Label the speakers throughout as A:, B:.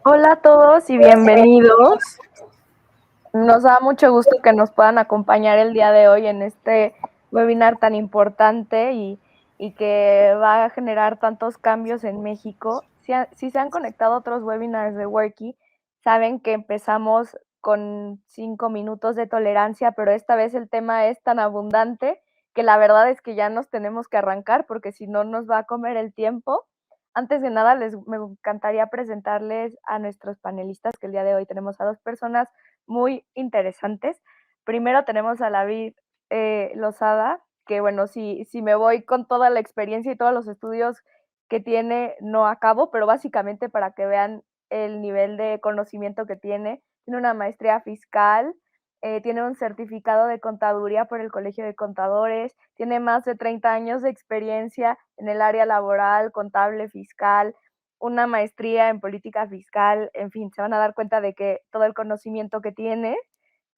A: Hola a todos y bienvenidos. Nos da mucho gusto que nos puedan acompañar el día de hoy en este webinar tan importante y que va a generar tantos cambios en México. Si se han conectado a otros webinars de Worky, saben que empezamos con 5 minutos de tolerancia, pero esta vez el tema es tan abundante que la verdad es que ya nos tenemos que arrancar porque si no nos va a comer el tiempo. Antes de nada, me encantaría presentarles a nuestros panelistas, que el día de hoy tenemos a dos personas muy interesantes. Primero tenemos a David Lozada, que bueno, si me voy con toda la experiencia y todos los estudios que tiene, no acabo, pero básicamente para que vean el nivel de conocimiento que tiene una maestría fiscal, tiene un certificado de contaduría por el Colegio de Contadores, tiene más de 30 años de experiencia en el área laboral, contable, fiscal, una maestría en política fiscal, en fin, se van a dar cuenta de que todo el conocimiento que tiene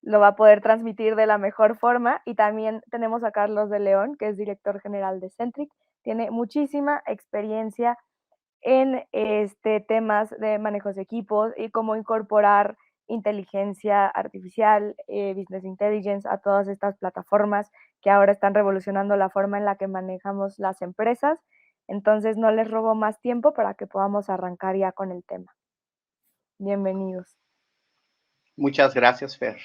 A: lo va a poder transmitir de la mejor forma. Y también tenemos a Carlos de León, que es director general de Centric, tiene muchísima experiencia en temas de manejos de equipos y cómo incorporar inteligencia artificial, business intelligence a todas estas plataformas que ahora están revolucionando la forma en la que manejamos las empresas. Entonces no les robo más tiempo para que podamos arrancar ya con el tema. Bienvenidos.
B: Muchas gracias, Fer.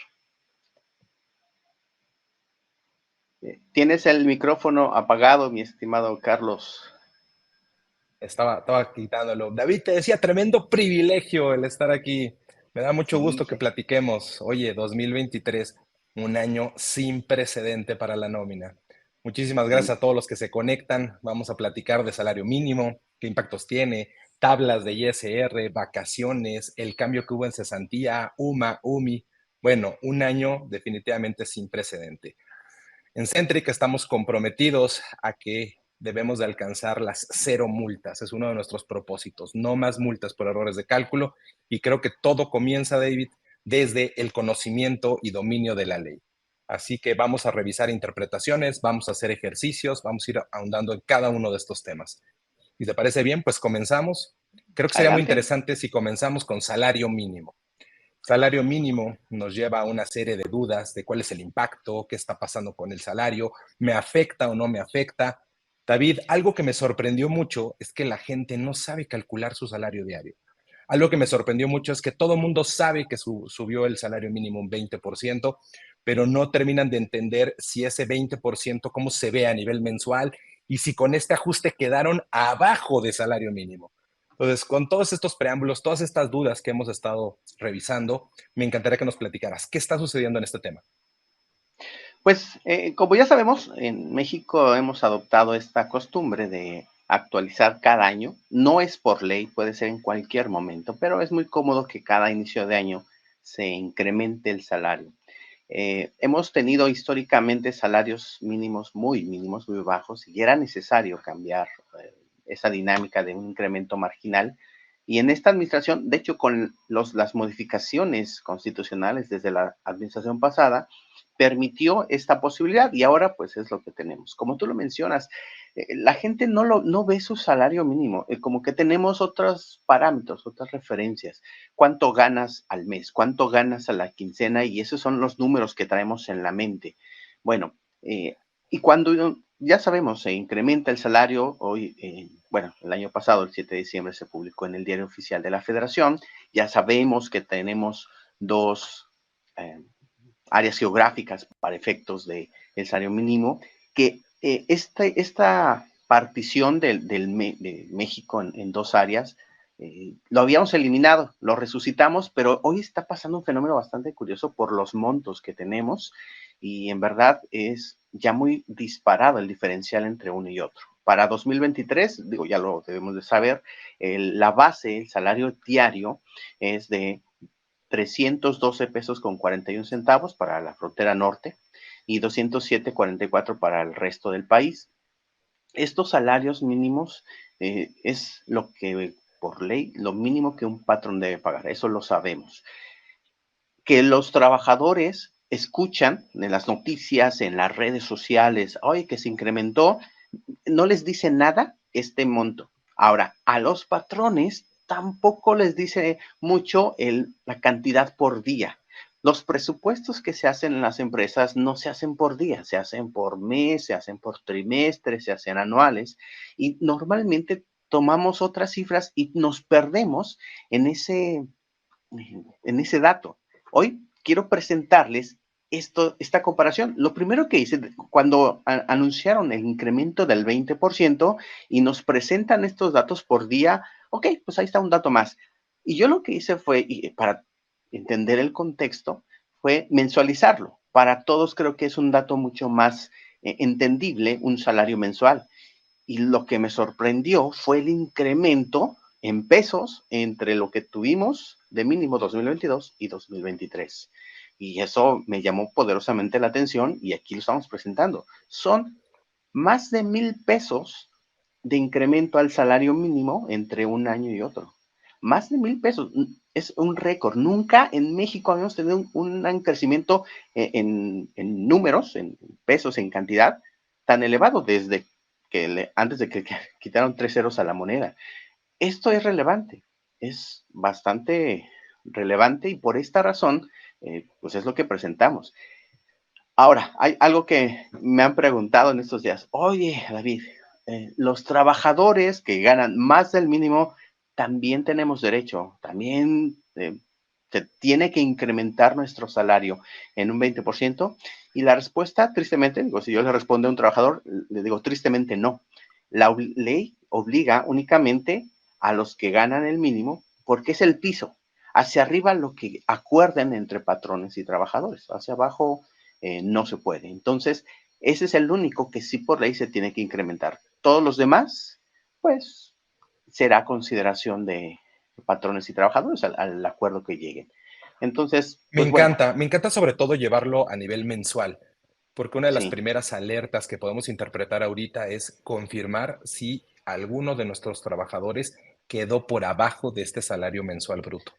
B: Tienes el micrófono apagado, mi estimado Carlos.
C: Estaba quitándolo. David, te decía, tremendo privilegio el estar aquí. Me da mucho gusto que platiquemos. Oye, 2023, un año sin precedente para la nómina. Muchísimas gracias a todos los que se conectan. Vamos a platicar de salario mínimo, qué impactos tiene, tablas de ISR, vacaciones, el cambio que hubo en cesantía, UMA, UMI. Bueno, un año definitivamente sin precedente. En Centric estamos comprometidos a que debemos de alcanzar las 0 multas. Es uno de nuestros propósitos. No más multas por errores de cálculo. Y creo que todo comienza, David, desde el conocimiento y dominio de la ley. Así que vamos a revisar interpretaciones, vamos a hacer ejercicios, vamos a ir ahondando en cada uno de estos temas. ¿Y te parece bien? Pues comenzamos. Creo que sería muy interesante si comenzamos con salario mínimo. Salario mínimo nos lleva a una serie de dudas de cuál es el impacto, qué está pasando con el salario, me afecta o no me afecta. David, algo que me sorprendió mucho es que la gente no sabe calcular su salario diario. Algo que me sorprendió mucho es que todo el mundo sabe que subió el salario mínimo un 20%, pero no terminan de entender si ese 20% cómo se ve a nivel mensual y si con este ajuste quedaron abajo de salario mínimo. Entonces, con todos estos preámbulos, todas estas dudas que hemos estado revisando, me encantaría que nos platicaras. ¿Qué está sucediendo en este tema?
B: Pues, como ya sabemos, en México hemos adoptado esta costumbre de actualizar cada año. No es por ley, puede ser en cualquier momento, pero es muy cómodo que cada inicio de año se incremente el salario. Hemos tenido históricamente salarios mínimos, muy bajos, y era necesario cambiar esa dinámica de un incremento marginal. Y en esta administración, de hecho, con las modificaciones constitucionales desde la administración pasada, permitió esta posibilidad y ahora pues es lo que tenemos. Como tú lo mencionas, la gente no ve su salario mínimo, como que tenemos otros parámetros, otras referencias. ¿Cuánto ganas al mes? ¿Cuánto ganas a la quincena? Y esos son los números que traemos en la mente. Bueno, y cuando ya sabemos, se incrementa el salario, hoy, bueno, el año pasado, el 7 de diciembre, se publicó en el Diario Oficial de la Federación, ya sabemos que tenemos dos áreas geográficas para efectos del salario mínimo, que esta partición de México en dos áreas, lo habíamos eliminado, lo resucitamos, pero hoy está pasando un fenómeno bastante curioso por los montos que tenemos y en verdad es ya muy disparado el diferencial entre uno y otro. Para 2023, digo, ya lo debemos de saber, la base, el salario diario es de 312 pesos con 41 centavos para la frontera norte y 207.44 para el resto del país. Estos salarios mínimos es lo que por ley, lo mínimo que un patrón debe pagar, eso lo sabemos. Que los trabajadores escuchan en las noticias, en las redes sociales, oye, que se incrementó, no les dice nada este monto. Ahora, a los patrones tampoco les dice mucho la cantidad por día. Los presupuestos que se hacen en las empresas no se hacen por día, se hacen por mes, se hacen por trimestre, se hacen anuales y normalmente tomamos otras cifras y nos perdemos en ese dato. Hoy quiero presentarles esta comparación. Lo primero que hice cuando anunciaron el incremento del 20% y nos presentan estos datos por día, ok, pues ahí está un dato más. Y yo lo que hice fue, para entender el contexto, fue mensualizarlo. Para todos creo que es un dato mucho más entendible, un salario mensual. Y lo que me sorprendió fue el incremento en pesos entre lo que tuvimos de mínimo 2022 y 2023. Y eso me llamó poderosamente la atención y aquí lo estamos presentando. Son más de 1,000 pesos de incremento al salario mínimo entre un año y otro. Más de 1,000 pesos. Es un récord. Nunca en México habíamos tenido un crecimiento en números, en pesos, en cantidad, tan elevado desde antes de que quitaron 3 ceros a la moneda. Esto es relevante, es bastante relevante y por esta razón, pues es lo que presentamos. Ahora, hay algo que me han preguntado en estos días. Oye, David, los trabajadores que ganan más del mínimo, también tenemos derecho, también se tiene que incrementar nuestro salario en un 20%. Y la respuesta, tristemente, digo, si yo le respondo a un trabajador, le digo, tristemente no. La ley obliga únicamente a los que ganan el mínimo porque es el piso. Hacia arriba lo que acuerden entre patrones y trabajadores. Hacia abajo no se puede. Entonces, ese es el único que sí por ley se tiene que incrementar. Todos los demás, pues, será consideración de patrones y trabajadores al acuerdo que lleguen. Entonces, pues bueno,
C: Me encanta sobre todo llevarlo a nivel mensual, porque una de las
B: sí,
C: primeras alertas que podemos interpretar ahorita es confirmar si alguno de nuestros trabajadores quedó por abajo de este salario mensual bruto.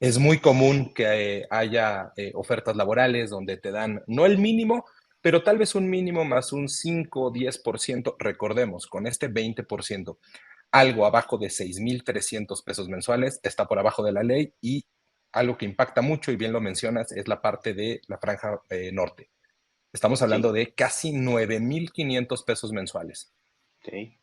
C: Es muy común
B: sí,
C: que haya ofertas laborales donde te dan no el mínimo, pero tal vez un mínimo más un 5 o 10%. Recordemos, con este 20%, algo abajo de 6,300 pesos mensuales está por abajo de la ley y algo que impacta mucho, y bien lo mencionas, es la parte de la franja norte. Estamos hablando
B: sí,
C: de casi 9,500 pesos mensuales.
B: sí.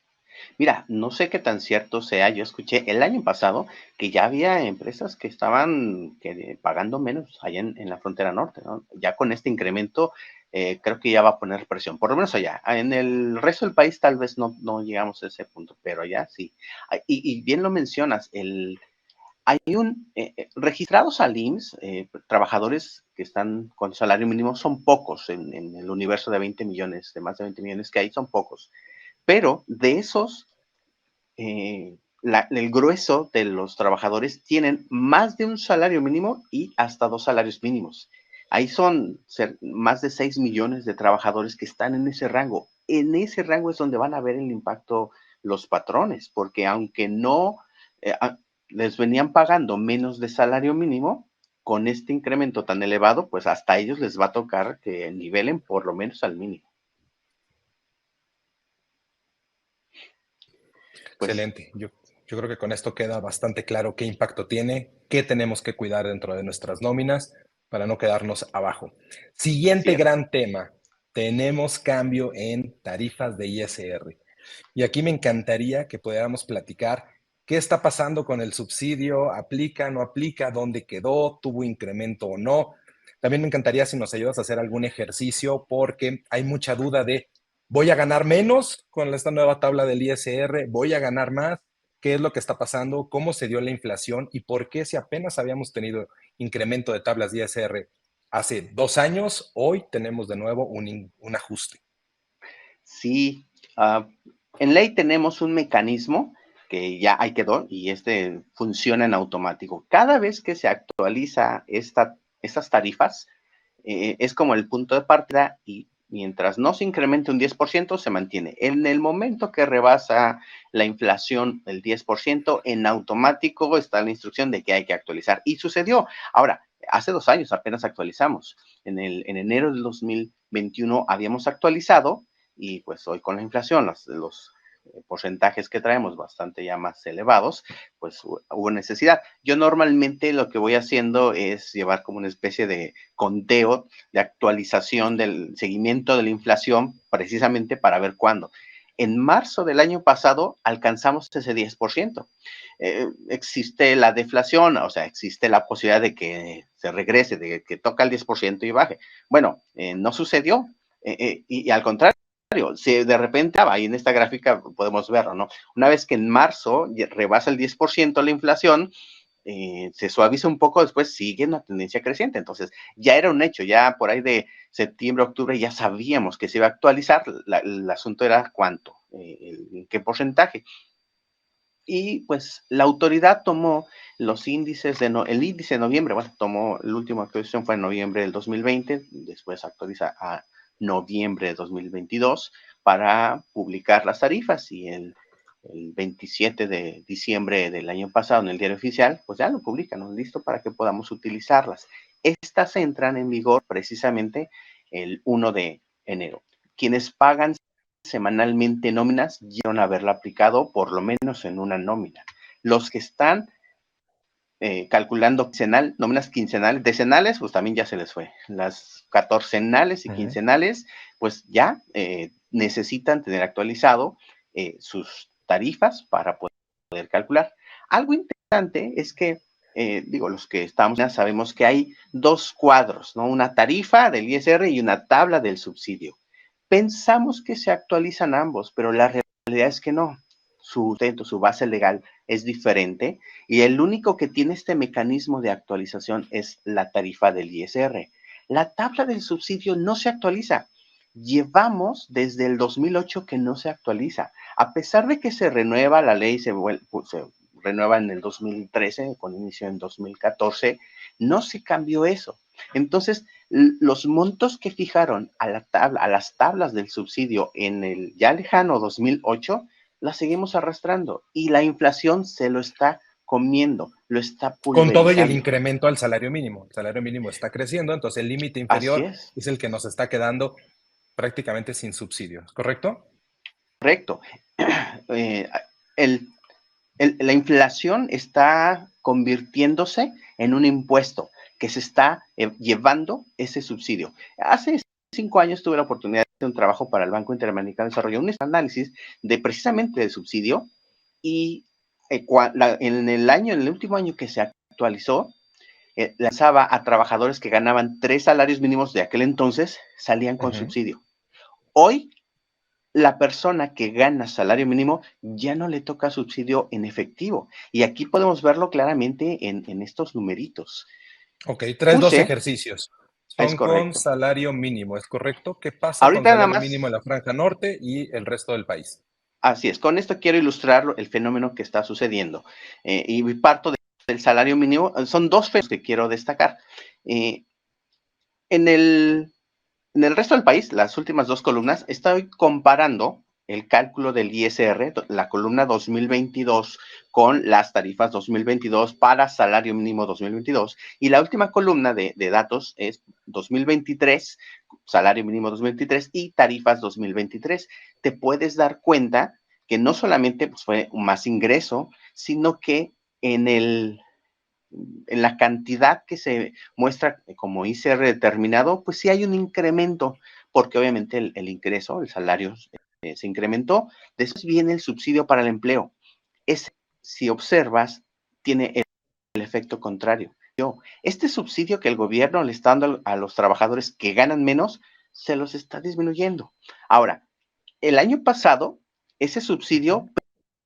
B: Mira, no sé qué tan cierto sea, yo escuché el año pasado que ya había empresas que estaban pagando menos allá en la frontera norte, ¿no? Ya con este incremento, creo que ya va a poner presión, por lo menos allá. En el resto del país tal vez no llegamos a ese punto, pero allá sí. Y bien lo mencionas, hay registrados al IMSS, trabajadores que están con salario mínimo son pocos en el universo de 20 millones, de más de 20 millones que hay, son pocos. Pero de esos, el grueso de los trabajadores tienen más de un salario mínimo y hasta 2 salarios mínimos. Ahí son más de 6 millones de trabajadores que están en ese rango. En ese rango es donde van a ver el impacto los patrones, porque aunque no les venían pagando menos de salario mínimo, con este incremento tan elevado, pues hasta a ellos les va a tocar que nivelen por lo menos al mínimo. Pues
C: Excelente. Yo creo que con esto queda bastante claro qué impacto tiene, qué tenemos que cuidar dentro de nuestras nóminas para no quedarnos abajo.
B: así
C: Siguiente
B: es.
C: gran tema, tenemos cambio en tarifas de ISR. Y aquí me encantaría que pudiéramos platicar qué está pasando con el subsidio, aplica, no aplica, dónde quedó, tuvo incremento o no. También me encantaría si nos ayudas a hacer algún ejercicio porque hay mucha duda de voy a ganar menos con esta nueva tabla del ISR, voy a ganar más, qué es lo que está pasando, cómo se dio la inflación y por qué si apenas habíamos tenido incremento de tablas de ISR hace 2 años, hoy tenemos de nuevo un ajuste.
B: Sí, ah, en ley tenemos un mecanismo que ya ahí quedó y este funciona en automático. Cada vez que se actualiza estas tarifas, es como el punto de partida y mientras no se incremente un 10%, se mantiene. En el momento que rebasa la inflación el 10%, en automático está la instrucción de que hay que actualizar. Y sucedió. Ahora, hace 2 años apenas actualizamos. En enero del 2021 habíamos actualizado y pues hoy con la inflación, los porcentajes que traemos bastante ya más elevados, pues hubo necesidad. Yo normalmente lo que voy haciendo es llevar como una especie de conteo, de actualización del seguimiento de la inflación, precisamente para ver cuándo. En marzo del año pasado alcanzamos ese 10%. Existe la deflación, o sea, existe la posibilidad de que se regrese, de que toca el 10% y baje. Bueno, no sucedió, y al contrario, si de repente, ahí en esta gráfica podemos verlo, ¿no? Una vez que en marzo rebasa el 10% la inflación, se suaviza un poco, después sigue una tendencia creciente. Entonces, ya era un hecho, ya por ahí de septiembre, octubre, ya sabíamos que se iba a actualizar. El asunto era cuánto, en qué porcentaje. Y pues la autoridad tomó los índices el índice de noviembre, bueno, tomó, la última actualización fue en noviembre del 2020, después actualiza a noviembre de 2022 para publicar las tarifas, y el 27 de diciembre del año pasado en el diario oficial, pues ya lo publican, ¿no? Listo para que podamos utilizarlas. Estas entran en vigor precisamente el 1 de enero. Quienes pagan semanalmente nóminas debieron haberla aplicado por lo menos en una nómina. Los que están calculando nóminas quincenales, decenales, pues también ya se les fue. Las catorcenales y quincenales, pues ya necesitan tener actualizado sus tarifas para poder calcular. Algo interesante es que, los que estamos ya sabemos que hay dos cuadros, ¿no? Una tarifa del ISR y una tabla del subsidio. Pensamos que se actualizan ambos, pero la realidad es que no. Su base legal es diferente, y el único que tiene este mecanismo de actualización es la tarifa del ISR. La tabla del subsidio no se actualiza. Llevamos desde el 2008 que no se actualiza. A pesar de que se renueva la ley, se renueva en el 2013, con inicio en 2014, no se cambió eso. Entonces, los montos que fijaron a las tablas del subsidio en el ya lejano 2008, las seguimos arrastrando, y la inflación se lo está comiendo, lo está
C: Con todo y el
B: pulverizando.
C: incremento al salario mínimo. El salario mínimo está creciendo, entonces el límite inferior es el que nos está quedando prácticamente sin subsidios, ¿correcto?
B: Correcto. La inflación está convirtiéndose en un impuesto que se está llevando ese subsidio. Hace 5 años tuve la oportunidad de hacer un trabajo para el Banco Interamericano de Desarrollo, un análisis de precisamente del subsidio, y en el último año que se actualizó, lanzaba a trabajadores que ganaban 3 salarios mínimos de aquel entonces, salían con subsidio. Hoy, la persona que gana salario mínimo ya no le toca subsidio en efectivo. Y aquí podemos verlo claramente en estos numeritos.
C: Ok, traes dos ejercicios. Son con salario mínimo, ¿es correcto? ¿Qué pasa con salario mínimo en la franja norte y el resto del país?
B: Así es, con esto quiero ilustrar el fenómeno que está sucediendo. Y parto del salario mínimo. Son dos fenómenos que quiero destacar. En el resto del país, las últimas dos columnas, estoy comparando el cálculo del ISR, la columna 2022, con las tarifas 2022 para salario mínimo 2022. Y la última columna de datos es 2023, salario mínimo 2023 y tarifas 2023. Te puedes dar cuenta que no solamente pues, fue más ingreso, sino que en la cantidad que se muestra como ICR determinado, pues sí hay un incremento, porque obviamente el ingreso, el salario se incrementó. Después viene el subsidio para el empleo. Si observas, tiene el efecto contrario. Este subsidio que el gobierno le está dando a los trabajadores que ganan menos, se los está disminuyendo. Ahora, el año pasado, ese subsidio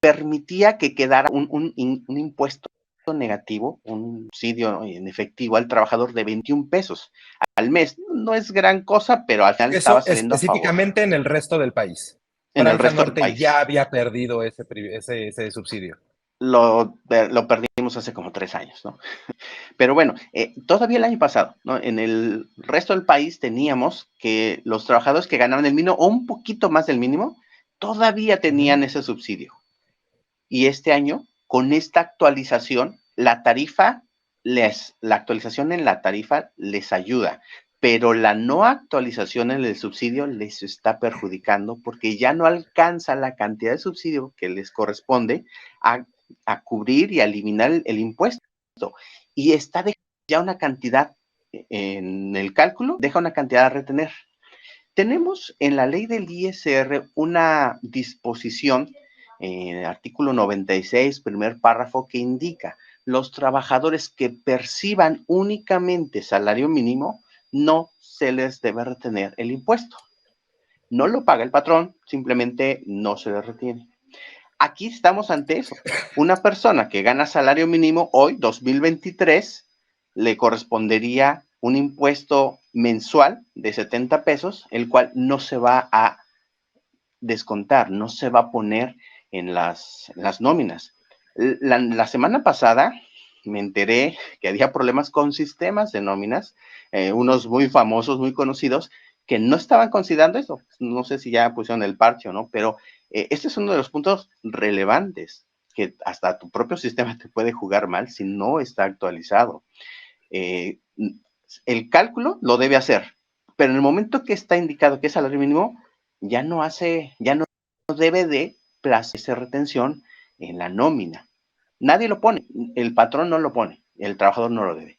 B: permitía que quedara un impuesto negativo, un subsidio en efectivo al trabajador de 21 pesos al mes. No es gran cosa, pero al final estaba saliendo a favor.
C: Específicamente en el resto del país.
B: En el resto
C: norte
B: del país.
C: Ya había perdido ese subsidio.
B: Lo perdimos hace como 3 años, ¿no? Pero bueno, todavía el año pasado, ¿no? En el resto del país teníamos que los trabajadores que ganaban el mínimo o un poquito más del mínimo, todavía tenían ese subsidio. Y este año, con esta actualización, la actualización en la tarifa les ayuda. pero la no actualización en el subsidio les está perjudicando porque ya no alcanza la cantidad de subsidio que les corresponde a cubrir y a eliminar el impuesto. Y está dejando ya una cantidad en el cálculo, deja una cantidad a retener. Tenemos en la ley del ISR una disposición, artículo 96, primer párrafo, que indica los trabajadores que perciban únicamente salario mínimo no se les debe retener el impuesto. No lo paga el patrón, simplemente no se les retiene. Aquí estamos ante eso. Una persona que gana salario mínimo hoy, 2023, le correspondería un impuesto mensual de 70 pesos, el cual no se va a descontar, no se va a poner en las nóminas. La semana pasada me enteré que había problemas con sistemas de nóminas, unos muy famosos, muy conocidos, que no estaban considerando eso. No sé si ya pusieron el parche o no, pero este es uno de los puntos relevantes, que hasta tu propio sistema te puede jugar mal si no está actualizado. El cálculo lo debe hacer, pero en el momento que está indicado que es salario mínimo, ya no debe de placer retención en la nómina. Nadie lo pone, el patrón no lo pone, el trabajador no lo debe.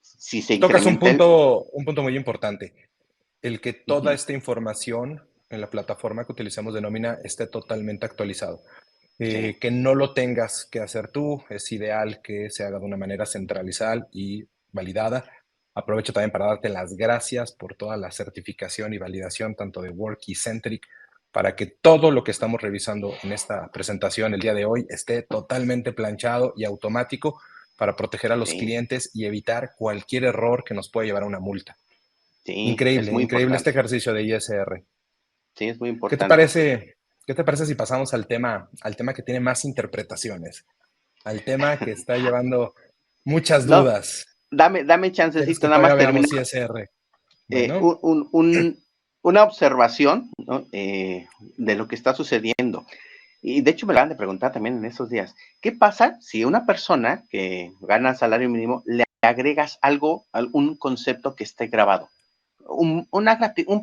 B: Si se
C: Tocas un
B: incrementa
C: punto muy importante, el que toda esta información en la plataforma que utilizamos de nómina esté totalmente actualizado.
B: Sí.
C: Que no lo tengas que hacer tú, es ideal que se haga de una manera centralizada y validada. Aprovecho también para darte las gracias por toda la certificación y validación, tanto de Work y Centric, para que todo lo que estamos revisando en esta presentación el día de hoy esté totalmente planchado y automático para proteger a los
B: Sí,
C: clientes y evitar cualquier error que nos pueda llevar a una multa.
B: sí, es
C: Increíble,
B: muy
C: increíble este
B: importante.
C: ejercicio de ISR.
B: Sí, es muy
C: ¿Qué te
B: importante.
C: parece, qué te parece si pasamos al tema que tiene más interpretaciones? Al tema que está llevando muchas
B: No,
C: dudas.
B: dame
C: ¿Quieres
B: chancecito,
C: que
B: nada
C: todavía
B: más terminar
C: veamos ISR?
B: eh,
C: Bueno,
B: un, un, una observación, ¿no? De lo que está sucediendo. Y de hecho me lo han de preguntar también en estos días. ¿Qué pasa si una persona que gana salario mínimo le agregas algo, un concepto que esté grabado? Un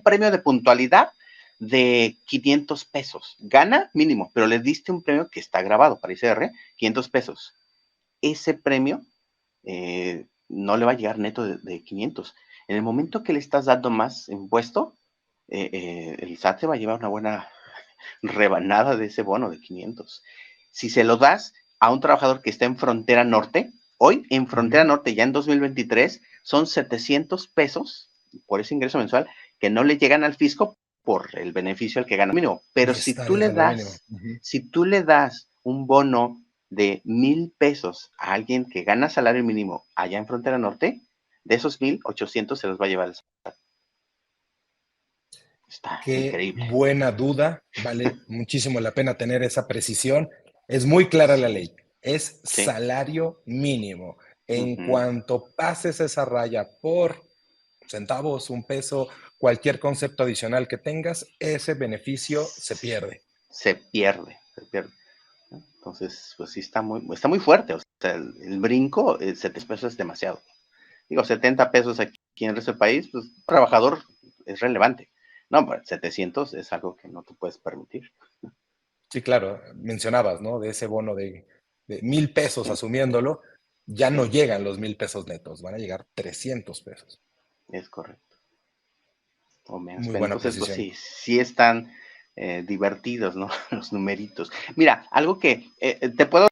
B: premio de puntualidad de 500 pesos. Gana mínimo, pero le diste un premio que está grabado para ICR, 500 pesos. Ese premio no le va a llegar neto de 500. En el momento que le estás dando más impuesto, el SAT se va a llevar una buena rebanada de ese bono de 500. Si se lo das a un trabajador que está en frontera norte, hoy en frontera norte, ya en 2023, son 700 pesos por ese ingreso mensual que no le llegan al fisco por el beneficio al que gana mínimo. Pero
C: y está el salario mínimo.
B: si tú le das un bono de 1,000 pesos a alguien que gana salario mínimo allá en frontera norte, de esos 1,800 se los va a llevar el SAT. Está
C: Qué
B: increíble.
C: buena duda. Vale muchísimo la pena tener esa precisión. Es muy clara la ley. Es
B: Sí.
C: salario mínimo. En
B: Uh-huh.
C: cuanto pases esa raya por centavos, un peso, cualquier concepto adicional que tengas, ese beneficio se pierde.
B: Se pierde, se pierde. Entonces, pues sí está muy fuerte. O sea, el brinco, 70 pesos es demasiado. Digo, 70 pesos aquí en el resto del país, pues trabajador es relevante. No, pero 700 es algo que no te puedes permitir.
C: Sí, claro, mencionabas, ¿no? De ese bono de 1,000 pesos,
B: Sí,
C: asumiéndolo, ya no
B: sí,
C: llegan los 1,000 pesos netos, van a llegar 300 pesos.
B: es correcto. O menos.
C: Muy
B: Pero
C: buena
B: entonces, pues
C: precisión.
B: sí, sí están divertidos, ¿no? Los numeritos. Mira, algo que te puedo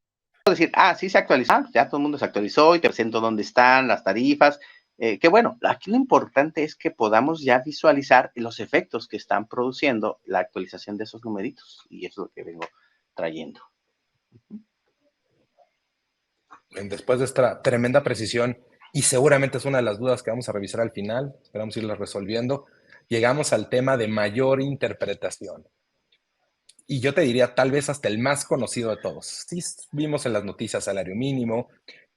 B: decir, sí se actualizó, ya todo el mundo se actualizó y te presento dónde están las tarifas. Que bueno, aquí lo importante es que podamos ya visualizar los efectos que están produciendo la actualización de esos numeritos. Y eso es lo que vengo trayendo.
C: Después de esta tremenda precisión, y seguramente es una de las dudas que vamos a revisar al final, esperamos irlas resolviendo, llegamos al tema de mayor interpretación. Y yo te diría, tal vez hasta el más conocido de todos. Sí, vimos en las noticias salario mínimo,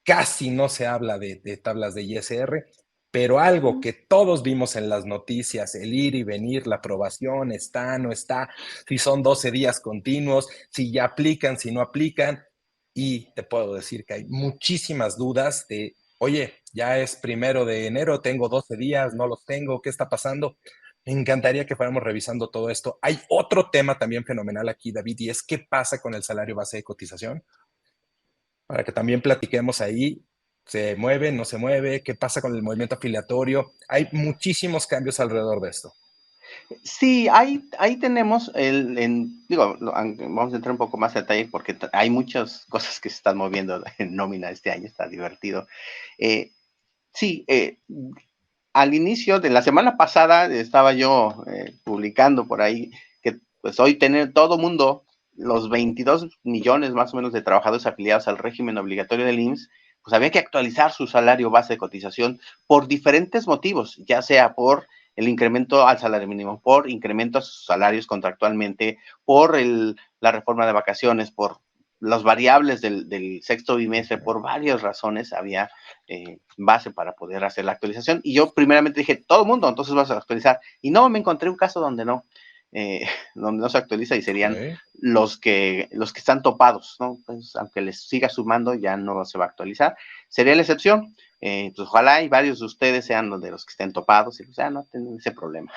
C: casi no se habla de tablas de ISR, pero algo que todos vimos en las noticias, el ir y venir, la aprobación, está, no está, si son 12 días continuos, si ya aplican, si no aplican, y te puedo decir que hay muchísimas dudas de oye, ya es 1 de enero, tengo 12 días, no los tengo, ¿qué está pasando? Me encantaría que fuéramos revisando todo esto. Hay otro tema también fenomenal aquí, David, y es qué pasa con el salario base de cotización, para que también platiquemos ahí. ¿Se mueve, no se mueve? ¿Qué pasa con el movimiento afiliatorio? Hay muchísimos cambios alrededor de esto.
B: Sí, ahí tenemos digo, vamos a entrar un poco más a detalle porque hay muchas cosas que se están moviendo en nómina este año, está divertido. Sí, al inicio de la semana pasada estaba yo publicando por ahí que pues hoy tener todo mundo, los 22 millones más o menos de trabajadores afiliados al régimen obligatorio del IMSS, pues había que actualizar su salario base de cotización por diferentes motivos, ya sea por el incremento al salario mínimo, por incremento a sus salarios contractualmente, por la reforma de vacaciones, por las variables del sexto bimestre, por varias razones había base para poder hacer la actualización. Y yo primeramente dije, todo el mundo, entonces vas a actualizar. Y no, me encontré un caso donde no, donde no se actualiza y serían
C: Ok.
B: los que están topados, ¿no? Pues, aunque les siga sumando, ya no se va a actualizar. Sería la excepción. Pues ojalá y varios de ustedes sean los de los que estén topados y pues ya no tienen ese problema.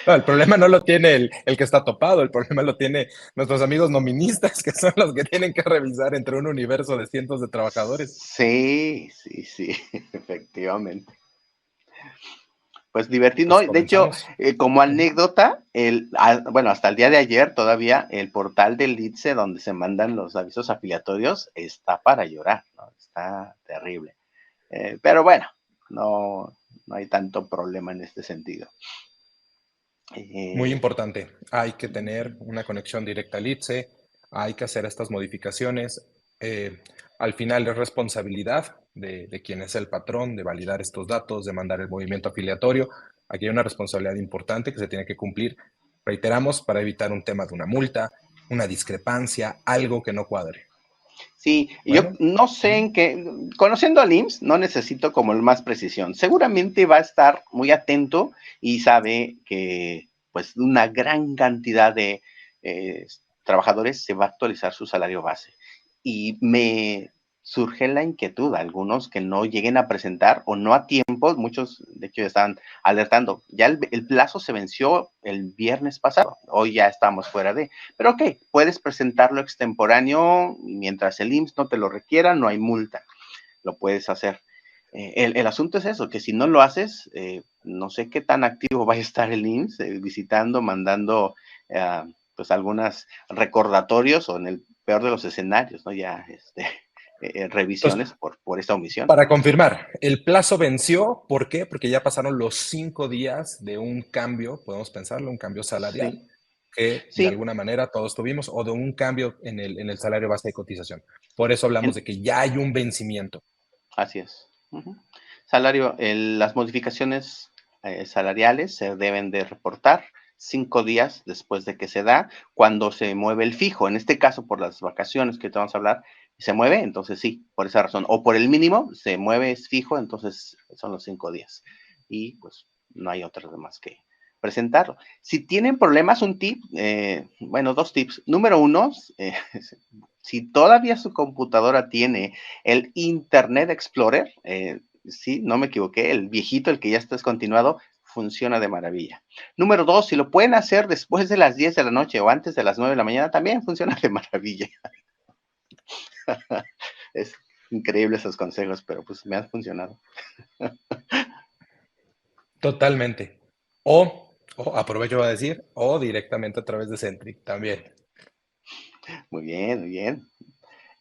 C: No, el problema no lo tiene el que está topado, el problema lo tiene nuestros amigos noministas, que son los que tienen que revisar entre un universo de cientos de trabajadores.
B: Sí, sí, sí, efectivamente. Pues divertido,
C: Pues
B: ¿no? De hecho,
C: comenzamos.
B: como
C: Ujú.
B: anécdota, bueno, hasta el día de ayer todavía el portal del ITSE donde se mandan los avisos afiliatorios está para llorar, ¿no? Está terrible. Pero bueno, no, no hay tanto problema en este sentido.
C: Muy
B: Eh,
C: importante, hay que tener una conexión directa al ITSE, hay que hacer estas modificaciones. Al final es responsabilidad de quien es el patrón de validar estos datos, de mandar el movimiento afiliatorio. Aquí hay una responsabilidad importante que se tiene que cumplir, reiteramos, para evitar un tema de una multa, una discrepancia, algo que no cuadre.
B: sí, yo
C: Bueno,
B: no sé en qué, conociendo al IMSS, no necesito como el más precisión. Seguramente va a estar muy atento y sabe que pues una gran cantidad de eh, trabajadores se va a actualizar su salario base. Y me surge la inquietud, algunos que no lleguen a presentar o no a tiempo, muchos de hecho ya están alertando, ya el plazo se venció el viernes pasado, hoy ya estamos fuera de, pero ok, puedes presentarlo extemporáneo mientras el IMSS no te lo requiera, no hay multa, lo puedes hacer. El asunto es eso, que si no lo haces, no sé qué tan activo va a estar el IMSS visitando, mandando pues algunas recordatorios o en el peor de los escenarios, ¿no? Ya
C: entonces,
B: revisiones por esta omisión.
C: para confirmar, el plazo venció, ¿por qué? Porque ya pasaron los 5 días de un cambio, podemos pensarlo, un cambio salarial,
B: Sí,
C: que de
B: sí,
C: alguna manera todos tuvimos, o de un cambio en el salario base de cotización. Por eso hablamos
B: en,
C: de que ya hay un vencimiento.
B: así es. Uh-huh. Salario, las modificaciones salariales se deben de reportar 5 días después de que se da, cuando se mueve el fijo. En este caso, por las vacaciones que te vamos a hablar, se mueve, entonces sí, por esa razón. O por el mínimo, se mueve, es fijo, entonces son los 5 días. Y pues no hay otra más que presentarlo. Si tienen problemas, un tip, bueno, dos tips. Número uno, si todavía su computadora tiene el Internet Explorer, sí, no me equivoqué, el viejito, el que ya está descontinuado, funciona de maravilla. Número dos, si lo pueden hacer después de las 10 de la noche o antes de las 9 de la mañana, también funciona de maravilla. Es increíble esos consejos, pero pues me han funcionado.
C: Totalmente. O aprovecho a decir, o directamente a través de Centric también.
B: Muy bien, muy bien.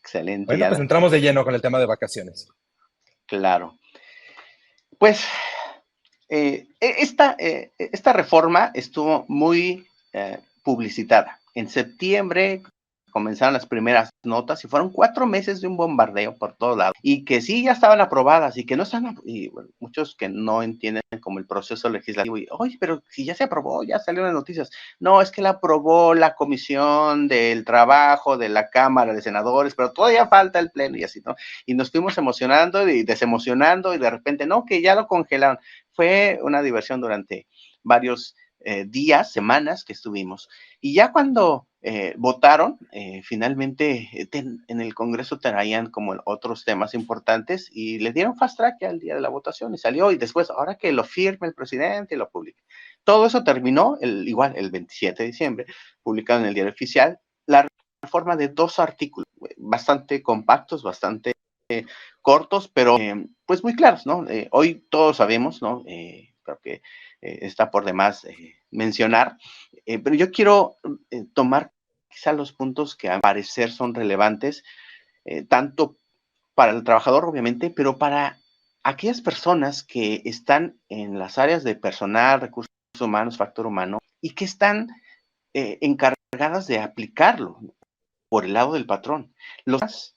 B: Excelente,
C: Bueno, pues
B: ya,
C: entramos de lleno con el tema de vacaciones.
B: claro. Pues esta reforma estuvo muy publicitada. En septiembre comenzaron las primeras notas y fueron 4 meses de un bombardeo por todos lados y que sí ya estaban aprobadas y que no están, y bueno, muchos que no entienden como el proceso legislativo y, oye, pero si ya se aprobó, ya salieron las noticias. No, es que la aprobó la Comisión del Trabajo de la Cámara de Senadores, pero todavía falta el pleno y así, ¿no? Y nos fuimos emocionando y desemocionando y de repente, no, que ya lo congelaron. Fue una diversión durante varios días, semanas que estuvimos. Y ya cuando votaron, finalmente en el Congreso traían como otros temas importantes y le dieron fast track al día de la votación y salió, y después, ahora que lo firme el presidente y lo publique. Todo eso terminó igual el 27 de diciembre, publicado en el Diario Oficial, la reforma de 2 artículos, bastante compactos, bastante cortos, pero pues muy claros, ¿no? Hoy todos sabemos, ¿no? Creo que está por demás mencionar, pero yo quiero tomar quizá los puntos que a mi parecer son relevantes, tanto para el trabajador, obviamente, pero para aquellas personas que están en las áreas de personal, recursos humanos, factor humano, y que están encargadas de aplicarlo por el lado del patrón. Los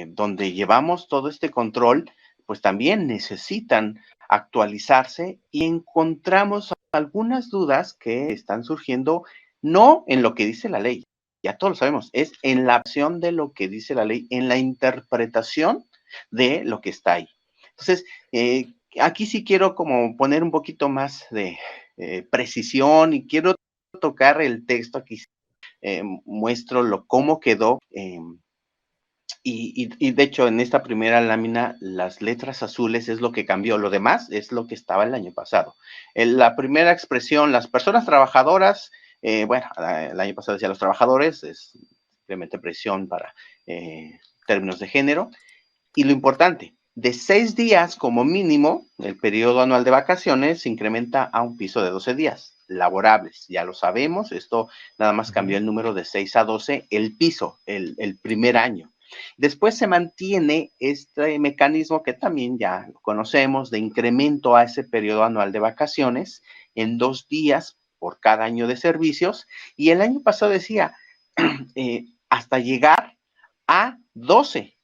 B: donde llevamos todo este control, pues también necesitan actualizarse y encontramos algunas dudas que están surgiendo, no en lo que dice la ley, ya todos lo sabemos, es en la acción de lo que dice la ley, en la interpretación de lo que está ahí. Entonces, aquí sí quiero como poner un poquito más de precisión y quiero tocar el texto aquí. Muestro cómo quedó, y de hecho en esta primera lámina las letras azules es lo que cambió, lo demás es lo que estaba el año pasado. La primera expresión, las personas trabajadoras, bueno, el año pasado decía los trabajadores, es simplemente presión para términos de género, y lo importante, de 6 días como mínimo, el periodo anual de vacaciones se incrementa a un piso de 12 días laborables. Ya lo sabemos, esto nada más cambió el número de 6 a 12, el piso, el primer año. Después se mantiene este mecanismo que también ya conocemos de incremento a ese periodo anual de vacaciones en 2 días por cada año de servicios. Y el año pasado decía hasta llegar a 12.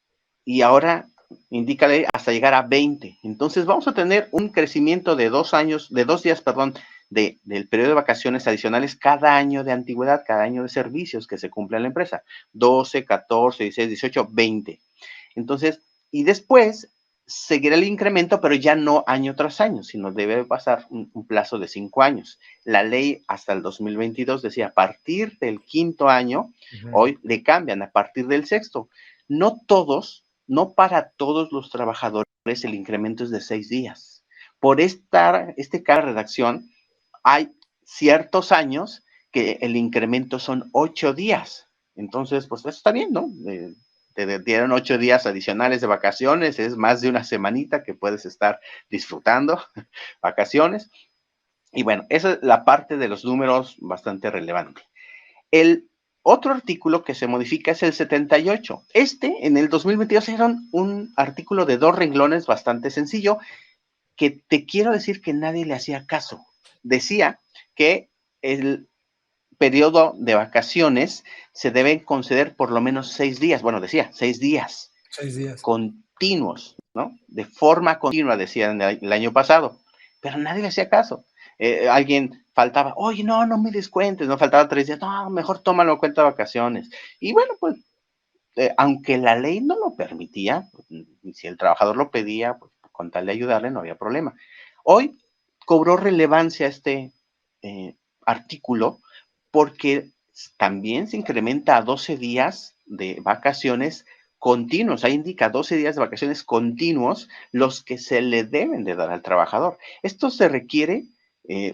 B: Y ahora indícale hasta llegar a 20. Entonces vamos a tener un crecimiento de 2 años, de 2 días, perdón, del periodo de vacaciones adicionales cada año de antigüedad, cada año de servicios que se cumple en la empresa. 12, 14, 16, 18, 20. Entonces, y después seguirá el incremento, pero ya no año tras año, sino debe pasar un plazo de 5 años. La ley hasta el 2022 decía a partir del 5º año, hoy le cambian a partir del 6º. No todos, no para todos los trabajadores el incremento es de 6 días. Por cada redacción hay ciertos años que el incremento son 8 días. Entonces, pues eso está bien, ¿no? Te dieron 8 días adicionales de vacaciones, es más de una semanita que puedes estar disfrutando vacaciones. Y bueno, esa es la parte de los números bastante relevante. El otro artículo que se modifica es el 78. En el 2022 era un artículo de 2 renglones bastante sencillo, que te quiero decir que nadie le hacía caso. Decía que el periodo de vacaciones se deben conceder por lo menos 6 días. Bueno, decía 6 días.
C: 6 días.
B: Continuos, ¿no? De forma continua, decían el año pasado. Pero nadie le hacía caso. Alguien faltaba, oye, no me descuentes, no faltaba 3 días, no, mejor tómalo en cuenta de vacaciones. Y bueno, pues, aunque la ley no lo permitía, si el trabajador lo pedía, pues con tal de ayudarle no había problema. Hoy cobró relevancia este artículo porque también se incrementa a 12 días de vacaciones continuos. Ahí indica 12 días de vacaciones continuos los que se le deben de dar al trabajador. Esto se requiere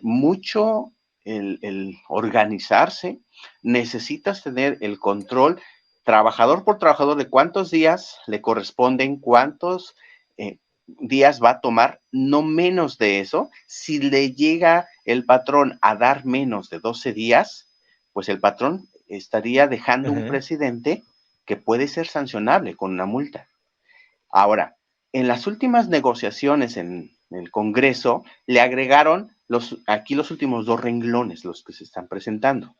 B: mucho el organizarse. Necesitas tener el control trabajador por trabajador de cuántos días le corresponden, cuántos días va a tomar, no menos de eso. Si le llega el patrón a dar menos de 12 días, pues el patrón estaría dejando un precedente que puede ser sancionable con una multa. Ahora, en las últimas negociaciones en el Congreso, le agregaron aquí los últimos 2 renglones, los que se están presentando.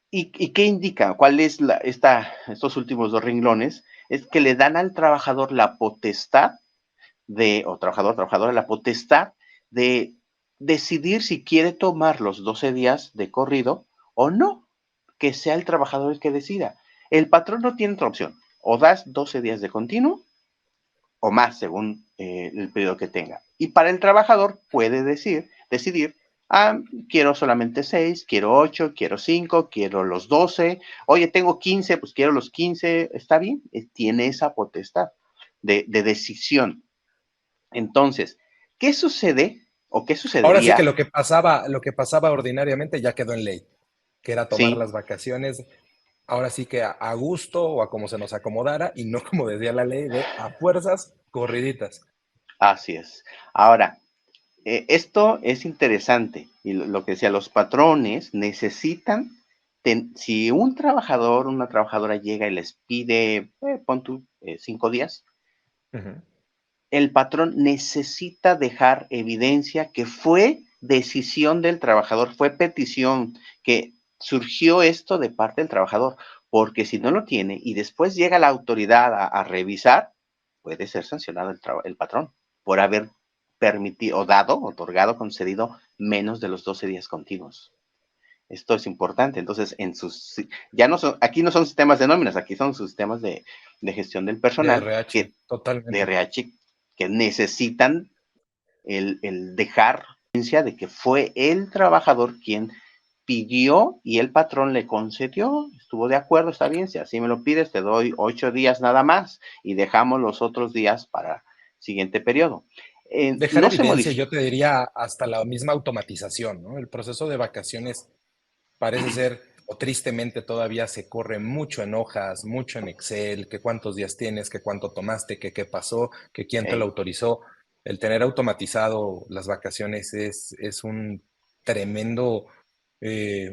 B: ¿Y qué indica? ¿Cuál es estos últimos 2 renglones? Es que le dan al trabajador la potestad trabajadora, la potestad de decidir si quiere tomar los 12 días de corrido o no, que sea el trabajador el que decida. El patrón no tiene otra opción, o das 12 días de continuo o más según el periodo que tenga. Y para el trabajador puede decidir Ah, quiero solamente 6, quiero 8, quiero 5, quiero los 12. Oye, tengo 15, pues quiero los 15. Está bien, tiene esa potestad de decisión. Entonces, ¿qué sucede o qué
C: Ahora sí que
B: sucedería?
C: lo que pasaba ordinariamente ya quedó en ley, que era tomar
B: Sí,
C: las vacaciones, ahora sí que a gusto o a como se nos acomodara y no como decía la ley de a fuerzas corriditas.
B: así es. Ahora, esto es interesante y lo que decía, los patrones necesitan, si un trabajador, una trabajadora llega y les pide, pon tú, 5 días,
C: Ujú.
B: el patrón necesita dejar evidencia que fue decisión del trabajador, fue petición, que surgió esto de parte del trabajador, porque si no lo tiene y después llega la autoridad a revisar, puede ser sancionado el patrón por haber permitido, o dado, otorgado, concedido menos de los 12 días continuos. Esto es importante. Entonces, ya no son, aquí no son sistemas de nóminas, aquí son sistemas de gestión del
C: De
B: personal
C: RH,
B: de
C: totalmente.
B: RH que necesitan el dejar evidencia de que fue el trabajador quien pidió y el patrón le concedió, estuvo de acuerdo, está bien, si así me lo pides, te doy 8 días nada más y dejamos los otros días para siguiente periodo.
C: Dejar
B: No se
C: evidencia,
B: modifica.
C: yo te diría hasta la misma automatización, ¿no? El proceso de vacaciones parece ser, o tristemente todavía se corre mucho en hojas, mucho en Excel, que cuántos días tienes, que cuánto tomaste, que qué pasó, que quién te lo autorizó. El tener automatizado las vacaciones es un tremendo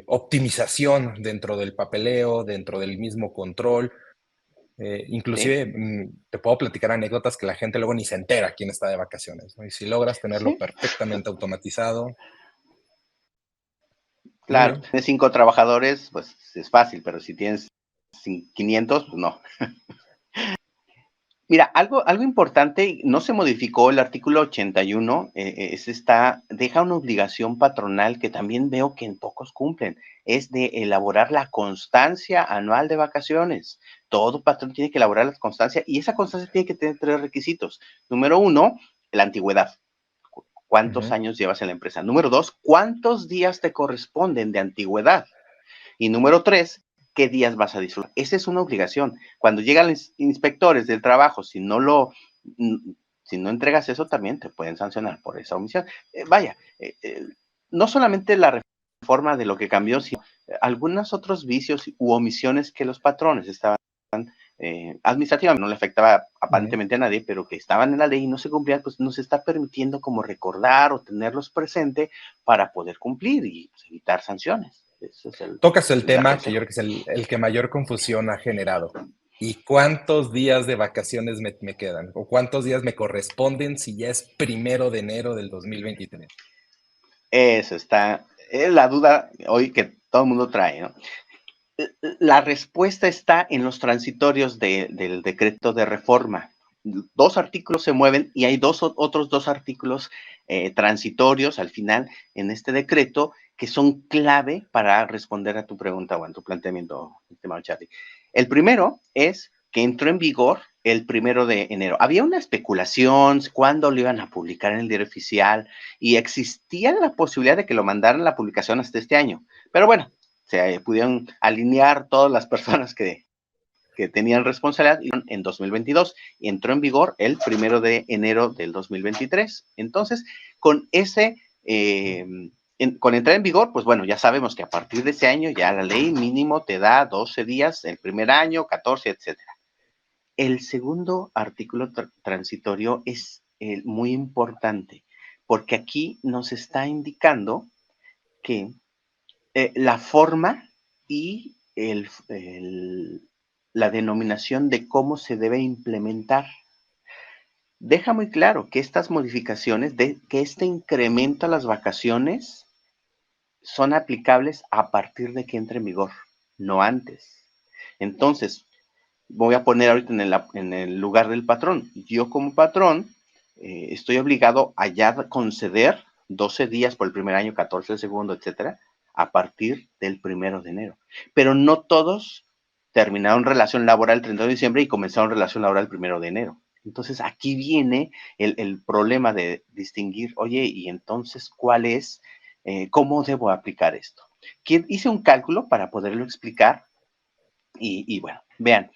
C: optimización dentro del papeleo, dentro del mismo control.
B: Sí,
C: Inclusive te puedo platicar anécdotas que la gente luego ni se entera quién está de vacaciones, ¿no? Y si logras tenerlo
B: sí,
C: perfectamente automatizado, muy
B: claro.
C: bien.
B: Tienes 5 trabajadores, pues es fácil, pero si tienes 500, pues no. Mira, algo importante, no se modificó el artículo 81, deja una obligación patronal que también veo que en pocos cumplen, es de elaborar la constancia anual de vacaciones. Todo patrón tiene que elaborar la constancia y esa constancia tiene que tener 3 requisitos. Número 1, la antigüedad. ¿Cuántos
C: Ujú.
B: años llevas en la empresa? Número 2, ¿cuántos días te corresponden de antigüedad? Y número 3, ¿qué días vas a disfrutar? Esa es una obligación. Cuando llegan los inspectores del trabajo, si no entregas eso, también te pueden sancionar por esa omisión. Vaya, no solamente la reforma de lo que cambió, sino algunos otros vicios u omisiones que los patrones estaban administrativamente, no le afectaba
C: Ujú.
B: aparentemente a nadie, pero que estaban en la ley y no se cumplían, pues nos está permitiendo como recordar o tenerlos presente para poder cumplir y pues, evitar sanciones. Ese es
C: Tocas el
B: el gran
C: tema que yo
B: consejo.
C: creo que es el que mayor confusión ha generado. ¿Y cuántos días de vacaciones me quedan? ¿O cuántos días me corresponden si ya es 1 de enero del 2023?
B: Eso está, es la duda hoy que todo el mundo trae, ¿no? La respuesta está en los transitorios del decreto de reforma. 2 artículos se mueven y hay otros 2 artículos transitorios al final en este decreto que son clave para responder a tu pregunta o a tu planteamiento, estimado Charlie. El primero es que entró en vigor el 1 de enero. Había una especulación cuándo lo iban a publicar en el diario oficial y existía la posibilidad de que lo mandaran a la publicación hasta este año. Pero bueno, se pudieron alinear todas las personas que tenían responsabilidad en 2022 y entró en vigor el 1 de enero del 2023. Entonces, con ese, con entrar en vigor, pues bueno, ya sabemos que a partir de ese año ya la ley mínimo te da 12 días el primer año, 14, etcétera. El segundo artículo transitorio es muy importante porque aquí nos está indicando que la forma y la denominación de cómo se debe implementar. Deja muy claro que estas modificaciones, que este incremento a las vacaciones son aplicables a partir de que entre en vigor, no antes. Entonces, voy a poner ahorita en el lugar del patrón. Yo como patrón estoy obligado a ya conceder 12 días por el primer año, 14 el segundo, etcétera, a partir del 1 de enero. Pero no todos terminaron relación laboral el 31 de diciembre y comenzaron relación laboral el 1 de enero. Entonces aquí viene el problema de distinguir, oye, y entonces, ¿cuál es ¿Cómo debo aplicar esto? Hice un cálculo para poderlo explicar y bueno, vean.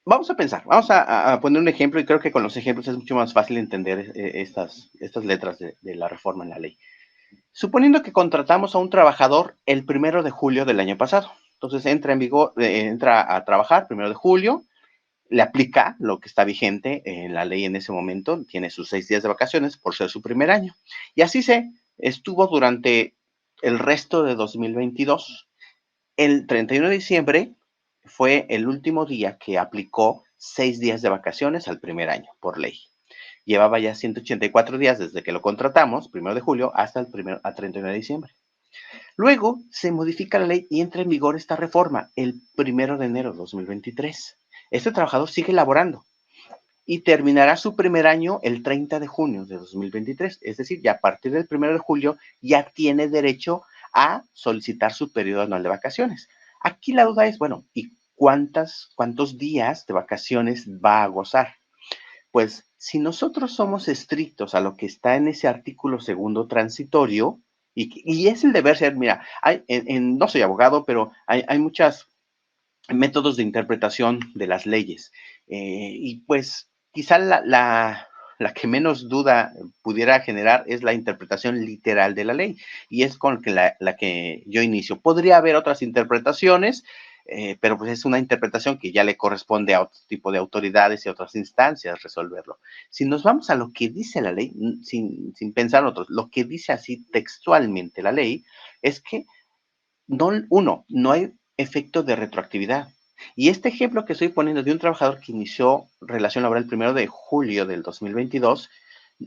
B: Vamos a pensar, vamos a poner un ejemplo y creo que con los ejemplos es mucho más fácil entender estas letras de la reforma en la ley. Suponiendo que contratamos a un trabajador el 1 de julio del año pasado. Entonces entra en vigor, entra a trabajar 1 de julio, le aplica lo que está vigente en la ley en ese momento, tiene sus 6 días de vacaciones por ser su primer año. Y así se estuvo durante el resto de 2022. El 31 de diciembre fue el último día que aplicó 6 días de vacaciones al primer año, por ley. Llevaba ya 184 días desde que lo contratamos, 1 de julio, hasta el 31 de diciembre. Luego se modifica la ley y entra en vigor esta reforma el 1 de enero de 2023. Este trabajador sigue laborando y terminará su primer año el 30 de junio de 2023. Es decir, ya a partir del 1 de julio ya tiene derecho a solicitar su periodo anual de vacaciones. Aquí la duda es, bueno, ¿y cuántos días de vacaciones va a gozar? Pues si nosotros somos estrictos a lo que está en ese artículo segundo transitorio, y es el deber ser, mira, no soy abogado, pero hay muchos métodos de interpretación de las leyes. Y pues quizá la que menos duda pudiera generar es la interpretación literal de la ley, y es con la que yo inicio. Podría haber otras interpretaciones, pero pues es una interpretación que ya le corresponde a otro tipo de autoridades y otras instancias resolverlo. Si nos vamos a lo que dice la ley, sin pensar en otros, lo que dice así textualmente la ley es que no hay efecto de retroactividad. Y este ejemplo que estoy poniendo de un trabajador que inició relación laboral el 1 de julio del 2022,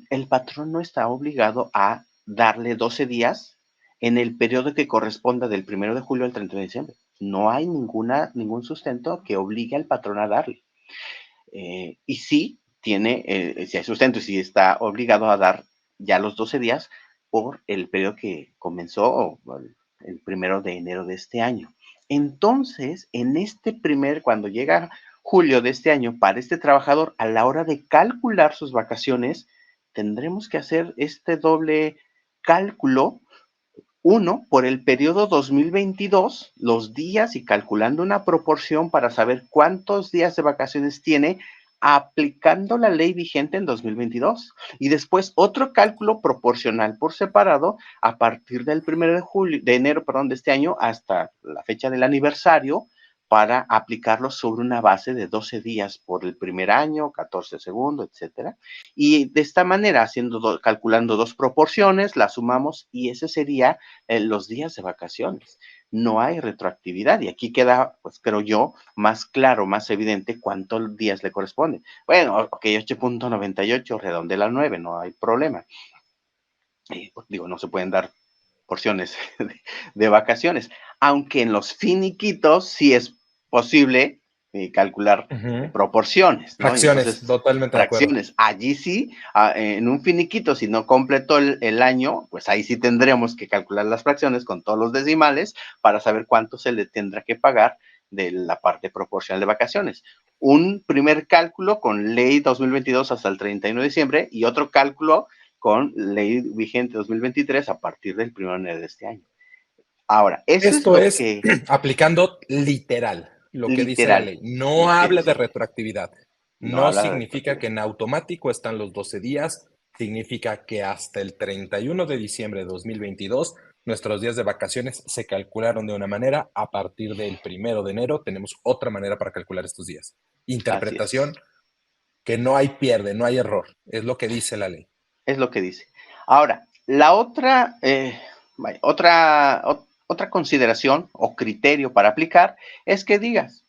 B: el patrón no está obligado a darle 12 días en el periodo que corresponda del 1 de julio al 31 de diciembre. No hay ningún sustento que obligue al patrón a darle. Y sí tiene, si hay sustento y si está obligado a dar ya los 12 días por el periodo que comenzó el 1 de enero de este año. Entonces, cuando llega julio de este año, para este trabajador, a la hora de calcular sus vacaciones, tendremos que hacer este doble cálculo. Uno, por el periodo 2022, los días y calculando una proporción para saber cuántos días de vacaciones tiene aplicando la ley vigente en 2022. Y después otro cálculo proporcional por separado a partir del 1 de enero, de este año hasta la fecha del aniversario para aplicarlo sobre una base de 12 días por el primer año, 14 segundo, etcétera. Y de esta manera, calculando dos proporciones, la sumamos y ese sería los días de vacaciones. No hay retroactividad y aquí queda, pues creo yo, más claro, más evidente cuántos días le corresponde. Bueno, ok, 8.98, redondela al 9, no hay problema. No se pueden dar porciones de vacaciones, aunque en los finiquitos sí es posible calcular proporciones, ¿no?
C: Fracciones,
B: entonces,
C: totalmente de acuerdo.
B: Fracciones, allí sí, en un finiquito, si no completó el año, pues ahí sí tendremos que calcular las fracciones con todos los decimales para saber cuánto se le tendrá que pagar de la parte proporcional de vacaciones. Un primer cálculo con ley 2022 hasta el 31 de diciembre y otro cálculo con ley vigente 2023 a partir del 1 de enero de este año. Ahora,
C: Esto es aplicando literal lo que dice la ley. No habla de retroactividad. No significa que en automático están los 12 días. Significa que hasta el 31 de diciembre de 2022 nuestros días de vacaciones se calcularon de una manera. A partir del 1 de enero tenemos otra manera para calcular estos días. Interpretación que no hay pierde, no hay error. Es lo que dice la ley.
B: Es lo que dice. Ahora, la otra consideración o criterio para aplicar es que digas,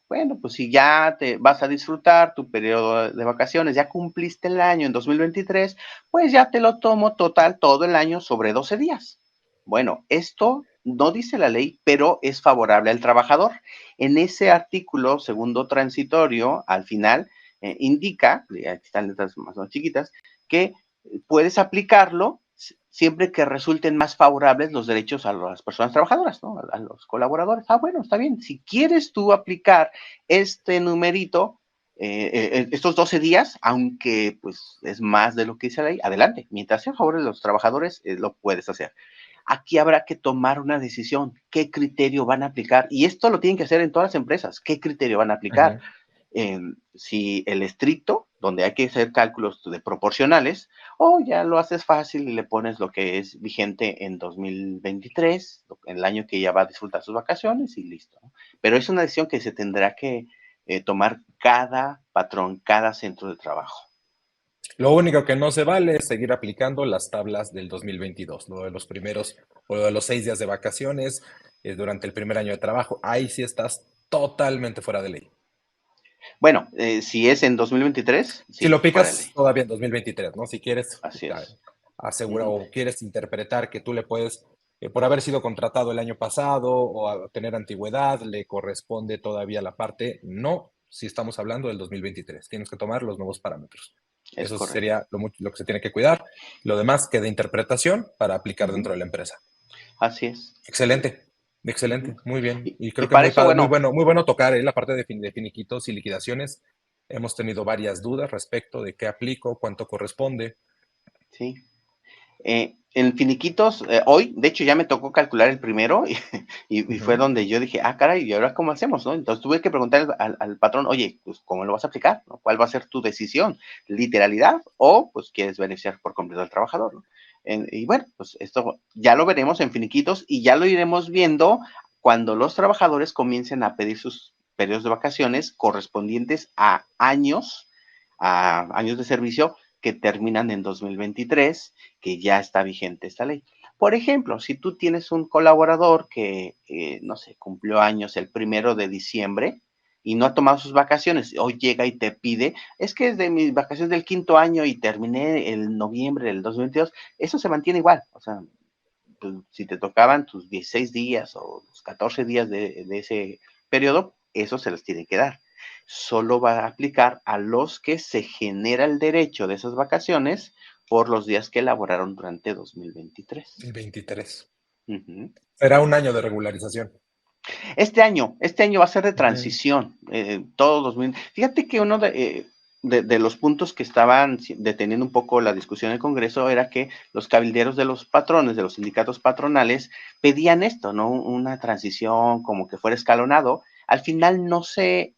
B: bueno, pues si ya te vas a disfrutar tu periodo de vacaciones, ya cumpliste el año en 2023, pues ya te lo tomo total todo el año sobre 12 días. Bueno, esto no dice la ley, pero es favorable al trabajador. En ese artículo segundo transitorio, al final, indica, aquí están letras más chiquitas, que puedes aplicarlo siempre que resulten más favorables los derechos a las personas trabajadoras, ¿no? A los colaboradores. Bueno, está bien. Si quieres tú aplicar este numerito, estos 12 días, aunque pues es más de lo que dice la ley, adelante, mientras sea a favor de los trabajadores, lo puedes hacer. Aquí habrá que tomar una decisión, qué criterio van a aplicar, y esto lo tienen que hacer en todas las empresas, qué criterio van a aplicar. Si el estricto, donde hay que hacer cálculos de proporcionales, o ya lo haces fácil y le pones lo que es vigente en 2023, en el año que ya va a disfrutar sus vacaciones y listo, ¿no? Pero es una decisión que se tendrá que tomar cada patrón, cada centro de trabajo.
C: Lo único que no se vale es seguir aplicando las tablas del 2022, lo de los primeros o lo de los 6 días de vacaciones durante el primer año de trabajo. Ahí sí estás totalmente fuera de ley.
B: Bueno, si es en 2023,
C: Si
B: sí,
C: lo
B: fuera de
C: aplicas
B: ley.
C: todavía en 2023, ¿no? Si quieres
B: Así es.
C: asegurar o quieres interpretar que tú le puedes, por haber sido contratado el año pasado o a tener antigüedad, le corresponde todavía la parte, no, si estamos hablando del 2023. Tienes que tomar los nuevos parámetros.
B: Es
C: Eso
B: correcto.
C: sería lo que se tiene que cuidar. Lo demás queda interpretación para aplicar
B: Ujú.
C: dentro de la empresa.
B: Así es.
C: Excelente,
B: Ujú.
C: excelente, muy bien. Y
B: Y
C: creo que
B: para eso, bueno,
C: muy bueno tocar la parte de finiquitos y liquidaciones. Hemos tenido varias dudas respecto de qué aplico, cuánto corresponde.
B: sí. En finiquitos, hoy, de hecho, ya me tocó calcular el primero y fue
C: Ujú.
B: donde yo dije, ah, caray, ¿y ahora cómo hacemos? ¿No? Entonces tuve que preguntar al patrón, oye, pues, ¿cómo lo vas a aplicar? ¿No? ¿Cuál va a ser tu decisión? ¿Literalidad o pues quieres beneficiar por completo al trabajador? ¿No? Y bueno, pues esto ya lo veremos en finiquitos y ya lo iremos viendo cuando los trabajadores comiencen a pedir sus periodos de vacaciones correspondientes a años de servicio que terminan en 2023, que ya está vigente esta ley. Por ejemplo, si tú tienes un colaborador que, no sé, cumplió años el 1 de diciembre y no ha tomado sus vacaciones, hoy llega y te pide, es que es de mis vacaciones del 5.º año y terminé el noviembre del 2022, eso se mantiene igual. O sea, pues, si te tocaban tus 16 días o los 14 días de ese periodo, eso se les tiene que dar. Solo va a aplicar a los que se genera el derecho de esas vacaciones por los días que elaboraron durante 2023.
C: El 23.
B: Ujú.
C: Será un año de regularización.
B: Este año va a ser de
C: Ujú.
B: transición, todo 2000. Fíjate que uno de los puntos que estaban deteniendo un poco la discusión en el Congreso era que los cabilderos de los patrones, de los sindicatos patronales, pedían esto, ¿no? Una transición como que fuera escalonado. Al final no se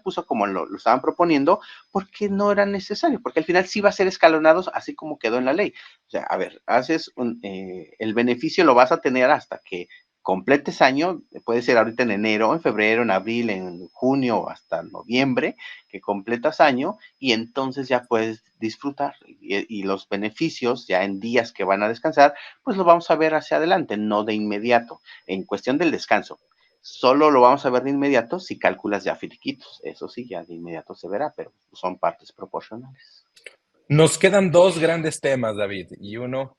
B: puso como lo estaban proponiendo porque no era necesario, porque al final sí va a ser escalonados así como quedó en la ley. O sea, a ver, el beneficio lo vas a tener hasta que completes año, puede ser ahorita en enero, en febrero, en abril, en junio, hasta noviembre, que completas año y entonces ya puedes disfrutar y los beneficios ya en días que van a descansar, pues lo vamos a ver hacia adelante, no de inmediato. En cuestión del descanso, solo lo vamos a ver de inmediato si calculas ya finiquitos. Eso sí, ya de inmediato se verá, pero son partes proporcionales.
C: Nos quedan dos grandes temas, David, y uno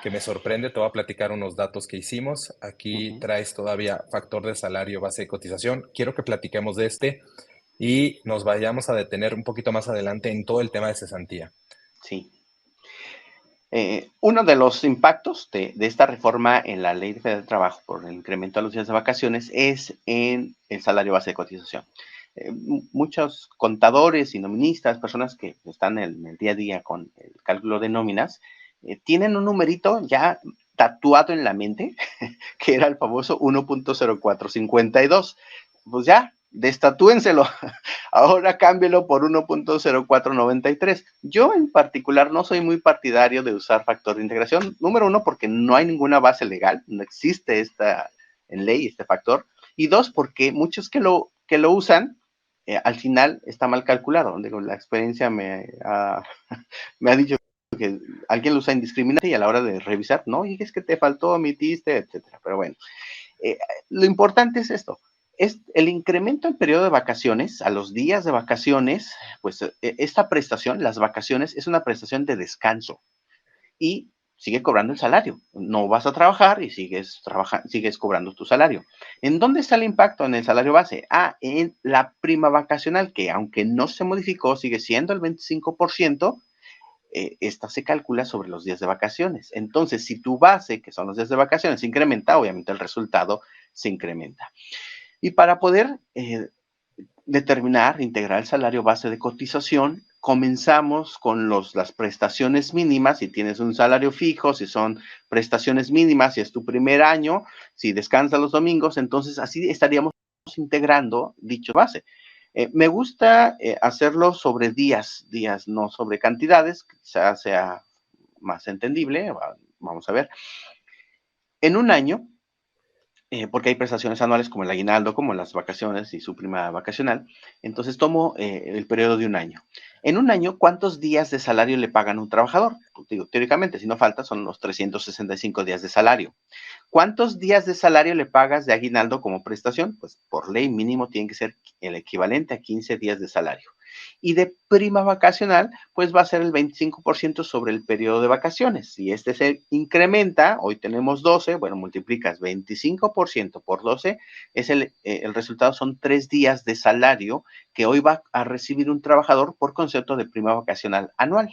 C: que me sorprende, te voy a platicar unos datos que hicimos. Aquí
B: Ujú.
C: traes todavía factor de salario, base de cotización. Quiero que platiquemos de este y nos vayamos a detener un poquito más adelante en todo el tema de cesantía.
B: Sí. Uno de los impactos de esta reforma en la Ley Federal del Trabajo por el incremento de los días de vacaciones es en el salario base de cotización. Muchos contadores y noministas, personas que están en el día a día con el cálculo de nóminas, tienen un numerito ya tatuado en la mente, que era el famoso 1.0452. Pues ya, destatúenselo. Ahora cámbielo por 1.0493. Yo en particular no soy muy partidario de usar factor de integración. Número uno, porque no hay ninguna base legal, no existe en ley este factor. Y dos, porque muchos que lo usan, al final está mal calculado. Digo, la experiencia me ha dicho que alguien lo usa indiscriminadamente y a la hora de revisar, no, y es que te faltó, omitiste, etcétera. Pero bueno, eh, lo importante es esto. Es el incremento en periodo de vacaciones, a los días de vacaciones, pues esta prestación, las vacaciones, es una prestación de descanso y sigue cobrando el salario. No vas a trabajar y sigues cobrando tu salario. ¿En dónde está el impacto en el salario base? En la prima vacacional, que aunque no se modificó, sigue siendo el 25%. Esta se calcula sobre los días de vacaciones. Entonces, si tu base, que son los días de vacaciones, se incrementa, obviamente el resultado se incrementa. Y para poder determinar, integrar el salario base de cotización. Comenzamos con las prestaciones mínimas, si tienes un salario fijo, si son prestaciones mínimas, si es tu primer año, si descansas los domingos, entonces así estaríamos integrando dicho base. Me gusta hacerlo sobre días, no sobre cantidades, quizás sea más entendible. Vamos a ver. En un año, porque hay prestaciones anuales como el aguinaldo, como las vacaciones y su prima vacacional. Entonces tomo el periodo de un año. En un año, ¿cuántos días de salario le pagan a un trabajador? Pues, digo, teóricamente, si no falta, son los 365 días de salario. ¿Cuántos días de salario le pagas de aguinaldo como prestación? Pues por ley mínimo tiene que ser el equivalente a 15 días de salario. Y de prima vacacional, pues va a ser el 25% sobre el periodo de vacaciones. Si este se incrementa, hoy tenemos 12, bueno, multiplicas 25% por 12, el resultado son 3 días de salario que hoy va a recibir un trabajador por concepto de prima vacacional anual.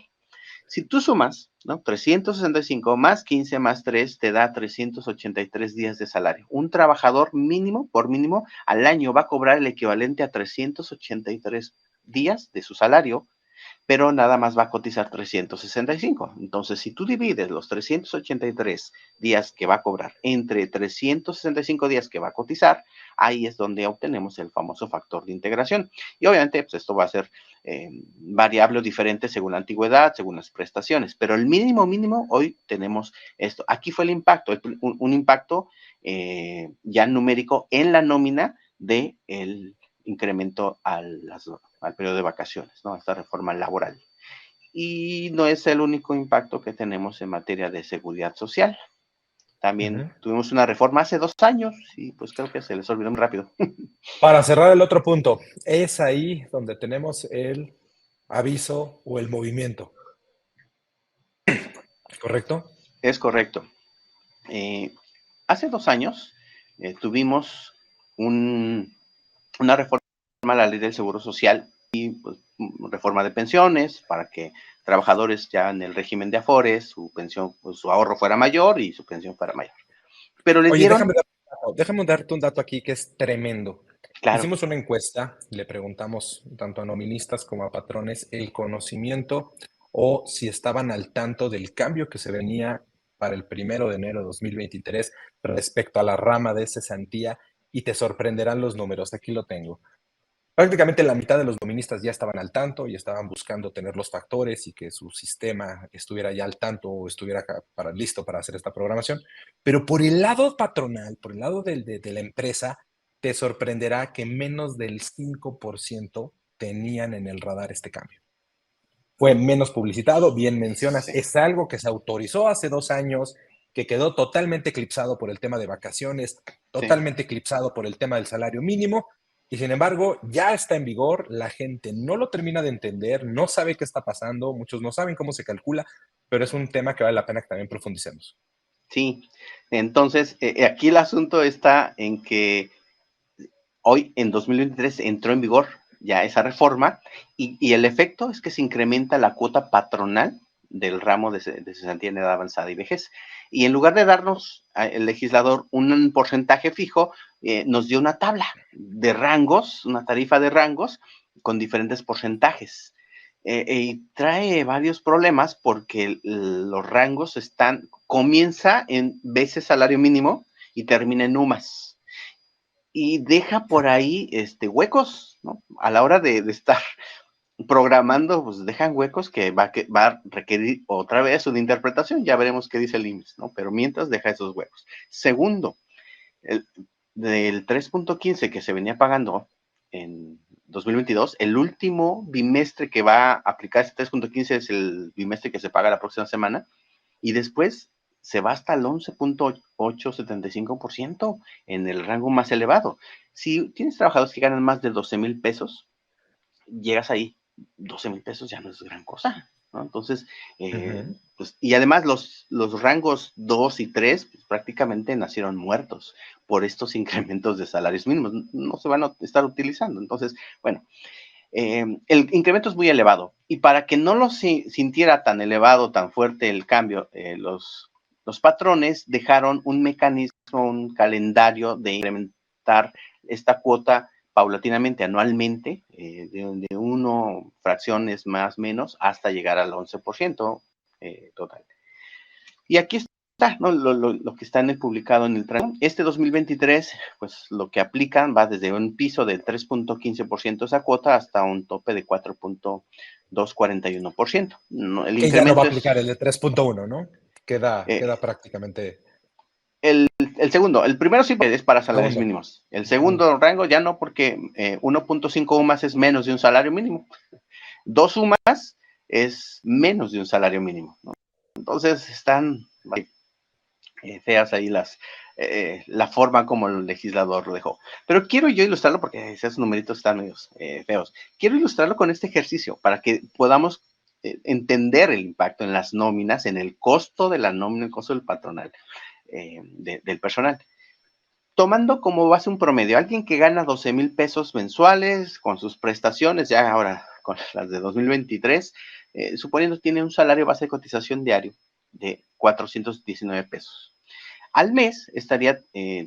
B: Si tú sumas, ¿no? 365 más 15 más 3 te da 383 días de salario. Un trabajador mínimo, por mínimo, al año va a cobrar el equivalente a 383 días de su salario, pero nada más va a cotizar 365. Entonces, si tú divides los 383 días que va a cobrar entre 365 días que va a cotizar, ahí es donde obtenemos el famoso factor de integración. Y obviamente, pues esto va a ser variable o diferente según la antigüedad, según las prestaciones, pero el mínimo, hoy tenemos esto. Aquí fue el impacto, un impacto ya numérico en la nómina del incremento al periodo de vacaciones, ¿no? Esta reforma laboral. Y no es el único impacto que tenemos en materia de seguridad social. También tuvimos una reforma hace 2 años y pues creo que se les olvidó muy rápido.
C: Para cerrar el otro punto, es ahí donde tenemos el aviso o el movimiento, ¿correcto?
B: Es correcto. Hace 2 años tuvimos una reforma a la ley del Seguro Social y pues, reforma de pensiones para que trabajadores ya en el régimen de Afores, su pensión, pues, su ahorro fuera mayor y su pensión fuera mayor. Pero les
C: Oye,
B: dieron,
C: déjame darte un dato aquí que es tremendo.
B: claro,
C: Hicimos una encuesta, le preguntamos tanto a noministas como a patrones el conocimiento o si estaban al tanto del cambio que se venía para el 1 de enero de 2023 respecto a la rama de cesantía, y te sorprenderán los números. Aquí lo tengo. Prácticamente la mitad de los noministas ya estaban al tanto y estaban buscando tener los factores y que su sistema estuviera ya al tanto o estuviera listo para hacer esta programación. Pero por el lado patronal, por el lado de la empresa, te sorprenderá que menos del 5% tenían en el radar este cambio. Fue menos publicitado, bien mencionas,
B: sí,
C: es algo que se autorizó hace 2 años, que quedó totalmente eclipsado por el tema de vacaciones,
B: sí.
C: totalmente eclipsado por el tema del salario mínimo, y sin embargo ya está en vigor, la gente no lo termina de entender, no sabe qué está pasando, muchos no saben cómo se calcula, pero es un tema que vale la pena que también profundicemos.
B: Sí, entonces aquí el asunto está en que hoy en 2023 entró en vigor ya esa reforma y el efecto es que se incrementa la cuota patronal del ramo de cesantía en edad avanzada y vejez. Y en lugar de darnos el legislador un porcentaje fijo, nos dio una tabla de rangos, una tarifa de rangos con diferentes porcentajes. Y trae varios problemas porque los rangos comienza en veces salario mínimo y termina en UMAS. Y deja por ahí huecos, ¿no? A la hora de estar programando, pues dejan huecos que va a requerir otra vez una interpretación. Ya veremos qué dice el IMSS, ¿no? Pero mientras deja esos huecos. Segundo, del 3.15 que se venía pagando en 2022, el último bimestre que va a aplicar ese 3.15 es el bimestre que se paga la próxima semana. Y después se va hasta el 11.875% en el rango más elevado. Si tienes trabajadores que ganan más de 12,000 pesos, llegas ahí, 12,000 pesos ya no es gran cosa, ¿no? Entonces, pues, y además los rangos 2 y 3 pues, prácticamente nacieron muertos por estos incrementos de salarios mínimos, no se van a estar utilizando. Entonces, bueno, el incremento es muy elevado y para que no lo sintiera tan elevado, tan fuerte el cambio, los patrones dejaron un mecanismo, un calendario de incrementar esta cuota paulatinamente, anualmente, de 1 fracciones más menos hasta llegar al 11% total. Y aquí está, ¿no? Lo que está en el publicado en el tramo. Este 2023, pues lo que aplican va desde un piso del 3.15% esa cuota hasta un tope de 4.241%. No, el
C: Que ya no va a
B: incremento
C: aplicar el de
B: es
C: 3.1, ¿no? Queda
B: eh,
C: prácticamente
B: el segundo. El primero sí es para salarios
C: segundo.
B: mínimos. El segundo rango ya no, porque 1.5 UMAS es menos de un salario mínimo. 2 UMAS es menos de un salario mínimo, ¿no? Entonces están feas ahí la forma como el legislador lo dejó. Pero quiero yo ilustrarlo porque esos numeritos están medios feos. Quiero ilustrarlo con este ejercicio para que podamos entender el impacto en las nóminas, en el costo de la nómina, el costo del patronal, del personal. Tomando como base un promedio, alguien que gana 12,000 pesos mensuales con sus prestaciones, ya ahora con las de 2023, suponiendo tiene un salario base de cotización diario de 419 pesos. Al mes estaría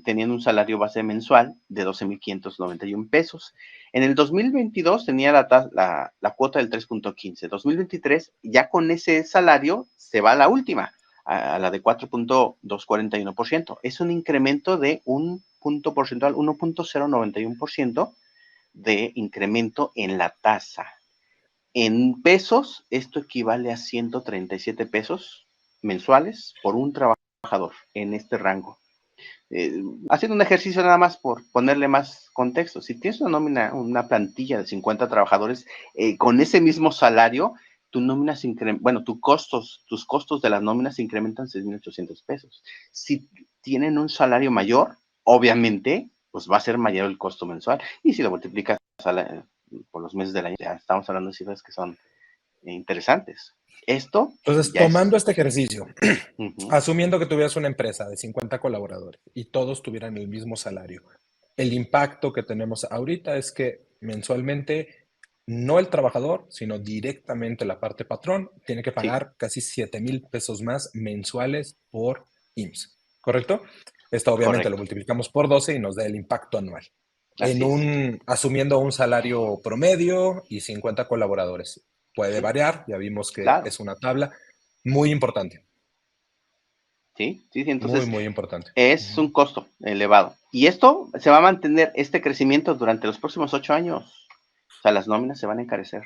B: teniendo un salario base mensual de 12,591 pesos. En el 2022 tenía la cuota del 3.15. 2023, ya con ese salario, se va a la última, a la de 4.241%. Es un incremento de un punto porcentual, 1.091% de incremento en la tasa. En pesos, esto equivale a 137 pesos mensuales por un trabajador en este rango. Haciendo un ejercicio nada más por ponerle más contexto. Si tienes una nómina, una plantilla de 50 trabajadores con ese mismo salario, tu nómina bueno, tus costos de las nóminas se incrementan 6,800 pesos. Si tienen un salario mayor, obviamente, pues va a ser mayor el costo mensual. Y si lo multiplicas por los meses del año, ya estamos hablando de cifras que son interesantes. Esto
C: Entonces,
B: ya es...
C: tomando este ejercicio,
B: Uh-huh.
C: asumiendo que tuvieras una empresa de 50 colaboradores y todos tuvieran el mismo salario, el impacto que tenemos ahorita es que mensualmente no el trabajador, sino directamente la parte patrón, tiene que
B: Sí,
C: pagar casi 7,000 pesos más mensuales por IMSS, ¿correcto? Esto obviamente lo
B: correcto.
C: multiplicamos por 12 y nos da el impacto anual.
B: Así es.
C: Asumiendo un salario promedio y 50 colaboradores. Puede
B: Sí,
C: variar, ya vimos que
B: claro.
C: es una tabla muy importante,
B: Sí, sí, sí.
C: muy,
B: Entonces,
C: muy importante.
B: es un costo elevado. Y esto se va a mantener, este crecimiento durante los próximos 8 años. O sea, las nóminas se van a encarecer.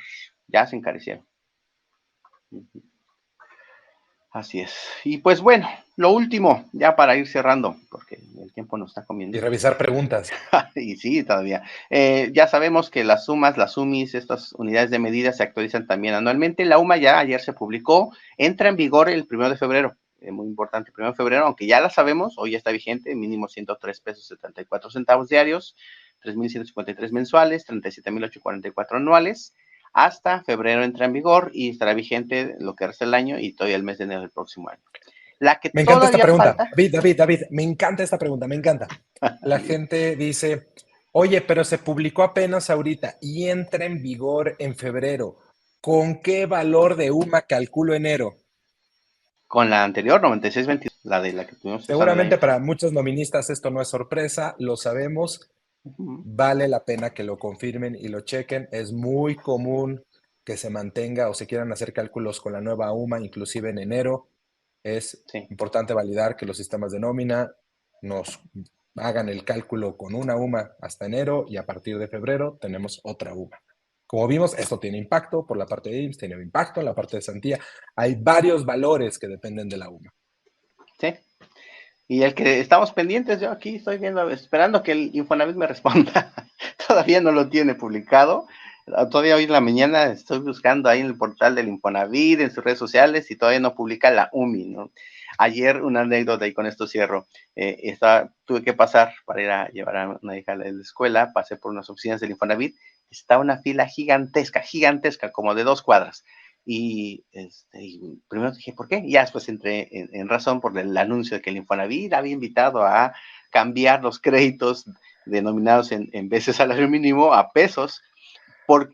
B: Ya se encarecieron. Así es. Y pues bueno, lo último, ya para ir cerrando, porque el tiempo nos está
C: Y
B: comiendo.
C: revisar preguntas.
B: Y sí, todavía. Ya sabemos que las sumas, las UMIs, estas unidades de medida se actualizan también anualmente. La UMA ya ayer se publicó, entra en vigor el 1 de febrero. Muy importante, el 1 de febrero, aunque ya la sabemos, hoy ya está vigente, mínimo 103 pesos 74 centavos diarios, 3,153 mensuales, 37,844 anuales. Hasta febrero entra en vigor y estará vigente lo que resta del año y todavía el mes de enero del próximo año. La que
C: Me encanta esta
B: todavía
C: pregunta.
B: falta.
C: David, me encanta esta pregunta, me encanta. La gente dice, oye, pero se publicó apenas ahorita y entra en vigor en febrero. ¿Con qué valor de UMA calculo enero?
B: Con la anterior, 9622, la que tuvimos usando el año
C: Seguramente para
B: pasado.
C: muchos noministas esto no es sorpresa, lo sabemos,
B: Uh-huh.
C: vale la pena que lo confirmen y lo chequen. Es muy común que se mantenga o se quieran hacer cálculos con la nueva UMA, inclusive en enero. Es
B: Sí,
C: importante validar que los sistemas de nómina nos hagan el cálculo con una UMA hasta enero y a partir de febrero tenemos otra UMA. Como vimos, esto tiene impacto por la parte de IMSS, tiene impacto en la parte de Santía. Hay varios valores que dependen de la UMA.
B: sí. Y el que estamos pendientes, yo aquí estoy viendo, esperando que el Infonavit me responda. Todavía no lo tiene publicado. Todavía hoy en la mañana estoy buscando ahí en el portal del Infonavit, en sus redes sociales, y todavía no publica la UMI, ¿no? Ayer, una anécdota, y con esto cierro, tuve que pasar para ir a llevar a una hija a la escuela, pasé por unas oficinas del Infonavit, está una fila gigantesca, gigantesca, como de 2 cuadras. Y primero dije, ¿por qué? Y ya después entré en razón por el anuncio de que el Infonavit había invitado a cambiar los créditos denominados en veces salario mínimo a pesos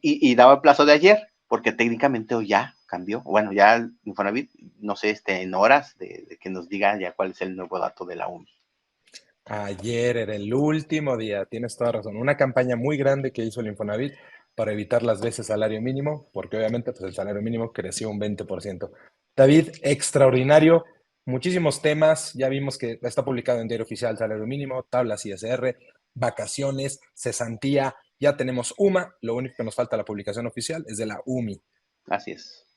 B: y daba el plazo de ayer, porque técnicamente hoy ya cambió. Bueno, ya el Infonavit, no sé, en horas de que nos diga ya cuál es el nuevo dato de la UMI.
C: Ayer era el último día, tienes toda razón. Una campaña muy grande que hizo el Infonavit para evitar las veces salario mínimo, porque obviamente pues, el salario mínimo creció un 20%. David, extraordinario, muchísimos temas, ya vimos que está publicado en Diario Oficial Salario Mínimo, tablas ISR, vacaciones, cesantía, ya tenemos UMA, lo único que nos falta la publicación oficial es de la UMI.
B: Así es.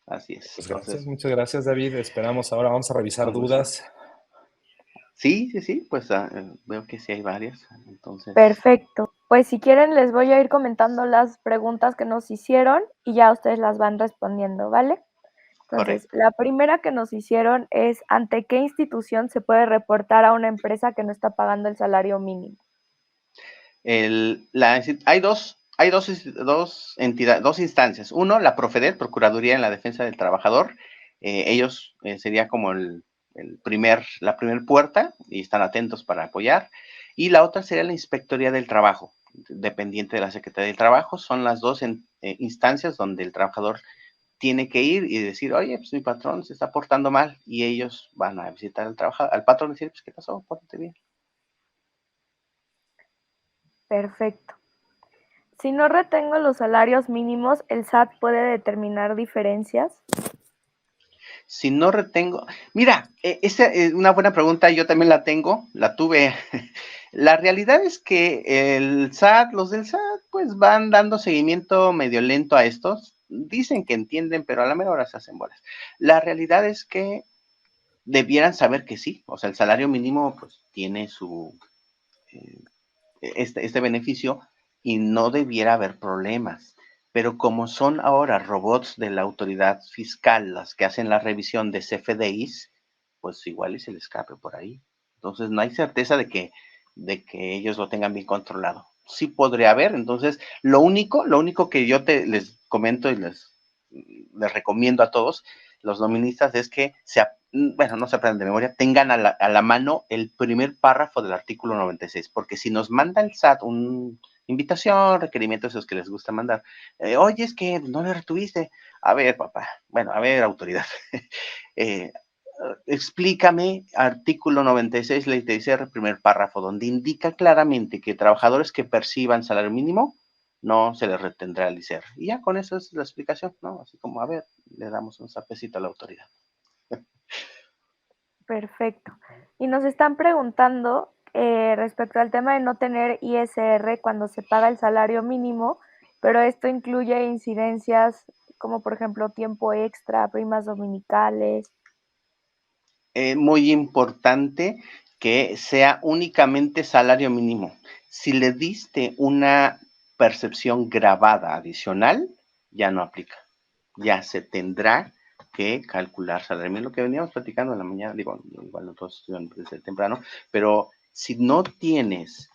B: Así es.
C: Pues gracias,
B: Entonces,
C: muchas gracias David, esperamos ahora, vamos a revisar
B: con gusto.
C: dudas.
B: Sí, sí, sí, pues veo que sí hay varias. Entonces,
A: Perfecto. Pues si quieren les voy a ir comentando las preguntas que nos hicieron y ya ustedes las van respondiendo, ¿vale? Entonces,
B: correcto.
A: la primera que nos hicieron es, ¿ante qué institución se puede reportar a una empresa que no está pagando el salario mínimo?
B: Dos instancias. Uno, la Profedet, Procuraduría en la Defensa del Trabajador. Ellos sería como la primer puerta y están atentos para apoyar. Y la otra sería la Inspectoría del Trabajo, dependiente de la Secretaría del Trabajo. Son las dos instancias donde el trabajador tiene que ir y decir, oye, pues mi patrón se está portando mal. Y ellos van a visitar al patrón y decir, pues, ¿qué pasó? Pórtate bien.
A: Perfecto. Si no retengo los salarios mínimos, ¿el SAT puede determinar diferencias?
B: Si no retengo, mira, esa es una buena pregunta, yo también la tengo, la tuve. La realidad es que los del SAT, pues van dando seguimiento medio lento a estos. Dicen que entienden, pero a la mera hora se hacen bolas. La realidad es que debieran saber que sí, o sea, el salario mínimo, pues tiene eh, este beneficio y no debiera haber problemas. Pero como son ahora robots de la autoridad fiscal las que hacen la revisión de CFDIs, pues igual y se les escape por ahí. Entonces no hay certeza de que ellos lo tengan bien controlado. Sí podría haber, entonces lo único que yo les comento y les recomiendo a todos los noministas es que bueno, no se aprendan de memoria, tengan a la mano el primer párrafo del artículo 96, porque si nos manda el SAT una invitación, requerimientos esos que les gusta mandar, oye, es que no le retuviste, a ver, papá, bueno, a ver, autoridad, eh, explícame artículo 96, ley de ICR, primer párrafo, donde indica claramente que trabajadores que perciban salario mínimo no se les retendrá el ICR. Y ya con eso es la explicación, ¿no? Así como, a ver, le damos un sapecito a la autoridad.
A: Perfecto. Y nos están preguntando respecto al tema de no tener ISR cuando se paga el salario mínimo, pero esto incluye incidencias como por ejemplo tiempo extra, primas dominicales.
B: Muy importante que sea únicamente salario mínimo. Si le diste una percepción grabada adicional, ya no aplica. Ya se tendrá que calcular salario mínimo, lo que veníamos platicando en la mañana, digo, igual nosotros estudiamos desde temprano, pero si no tienes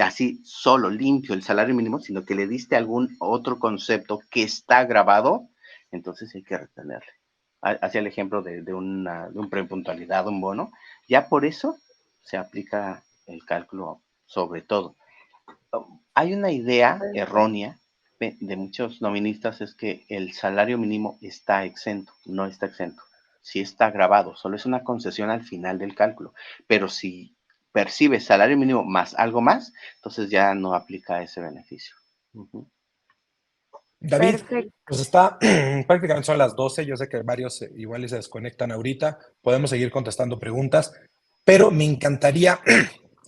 B: así solo limpio el salario mínimo, sino que le diste algún otro concepto que está grabado, entonces hay que retenerle. Hacia el ejemplo de un prepuntualidad, un bono, ya por eso se aplica el cálculo sobre todo. Hay una idea
A: Perfecto.
B: errónea de muchos noministas, es que el salario mínimo está exento. No está exento. Sí está grabado, solo es una concesión al final del cálculo. Pero si percibes salario mínimo más algo más, entonces ya no aplica ese beneficio. Uh-huh.
C: David,
A: Perfecto.
C: pues está, prácticamente son las 12. Yo sé que varios igual y se desconectan ahorita, podemos seguir contestando preguntas, pero me encantaría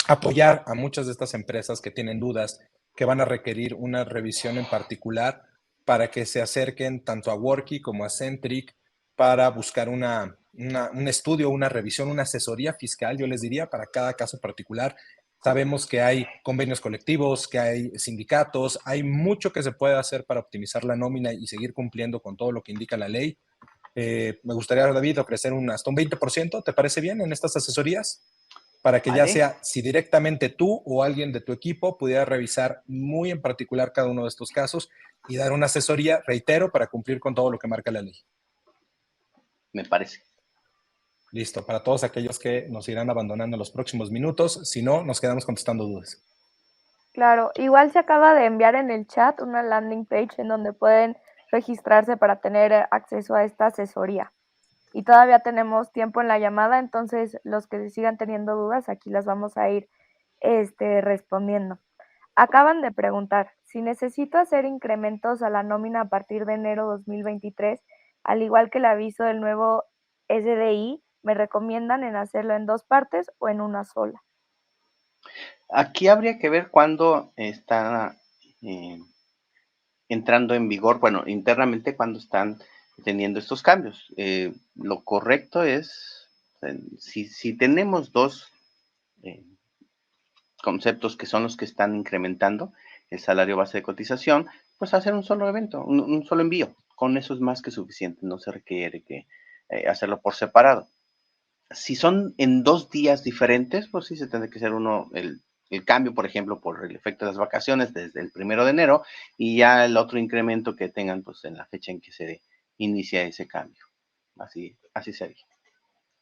C: apoyar a muchas de estas empresas que tienen dudas, que van a requerir una revisión en particular para que se acerquen tanto a Worky como a Centric para buscar un estudio, una revisión, una asesoría fiscal, yo les diría, para cada caso particular. Sabemos que hay convenios colectivos, que hay sindicatos, hay mucho que se puede hacer para optimizar la nómina y seguir cumpliendo con todo lo que indica la ley. Me gustaría, David, ofrecer hasta un 20%, ¿te parece bien en estas asesorías? Para que ya
B: ¿Vale?
C: sea si directamente tú o alguien de tu equipo pudiera revisar muy en particular cada uno de estos casos y dar una asesoría, reitero, para cumplir con todo lo que marca la ley.
B: Me parece.
C: Listo, para todos aquellos que nos irán abandonando en los próximos minutos, si no, nos quedamos contestando dudas.
A: Claro, igual se acaba de enviar en el chat una landing page en donde pueden registrarse para tener acceso a esta asesoría. y todavía tenemos tiempo en la llamada, entonces los que sigan teniendo dudas, aquí las vamos a ir respondiendo. Acaban de preguntar, si necesito hacer incrementos a la nómina a partir de enero 2023, al igual que el aviso del nuevo SDI, ¿me recomiendan en hacerlo en 2 partes o en una sola?
B: Aquí habría que ver cuándo está entrando en vigor, bueno, internamente cuando están teniendo estos cambios. Lo correcto es, si tenemos dos eh, conceptos que son los que están incrementando el salario base de cotización, pues hacer un solo evento, un solo envío. Con eso es más que suficiente, no se requiere que hacerlo por separado. Si son en 2 días diferentes, pues sí se tendrá que hacer el cambio, por ejemplo, por el efecto de las vacaciones desde el 1 de enero y ya el otro incremento que tengan pues en la fecha en que se inicia ese cambio. Así sería.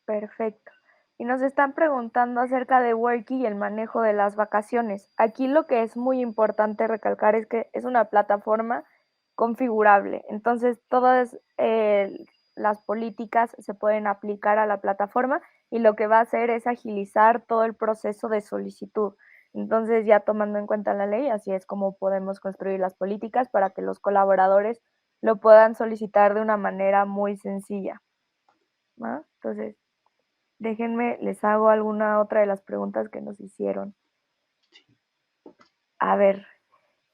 A: Perfecto. Y nos están preguntando acerca de Worky y el manejo de las vacaciones. Aquí lo que es muy importante recalcar es que es una plataforma configurable. Entonces, todas las políticas se pueden aplicar a la plataforma y lo que va a hacer es agilizar todo el proceso de solicitud. Entonces, ya tomando en cuenta la ley, así es como podemos construir las políticas para que los colaboradores lo puedan solicitar de una manera muy sencilla, ¿no? Entonces, déjenme, les hago alguna otra de las preguntas que nos hicieron. A ver,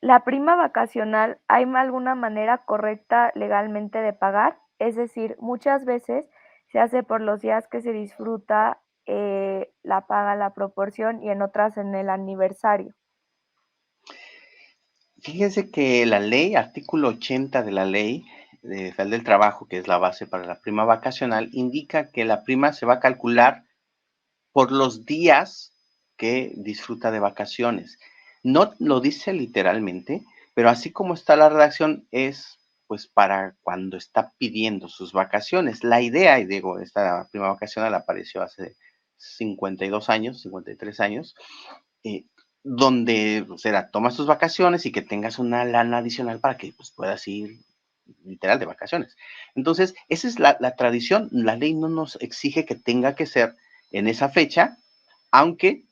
A: ¿la prima vacacional hay alguna manera correcta legalmente de pagar? Es decir, muchas veces se hace por los días que se disfruta, la paga la proporción y en otras en el aniversario.
B: Fíjense que la ley, artículo 80 de la ley federal del trabajo, que es la base para la prima vacacional, indica que la prima se va a calcular por los días que disfruta de vacaciones. No lo dice literalmente, pero así como está la redacción es pues para cuando está pidiendo sus vacaciones. La idea, y digo, esta prima vacacional apareció hace 52 años, 53 años, eh, donde pues, era, tomas tus vacaciones y que tengas una lana adicional para que pues, puedas ir literal de vacaciones. Entonces, esa es la tradición. La ley no nos exige que tenga que ser en esa fecha, aunque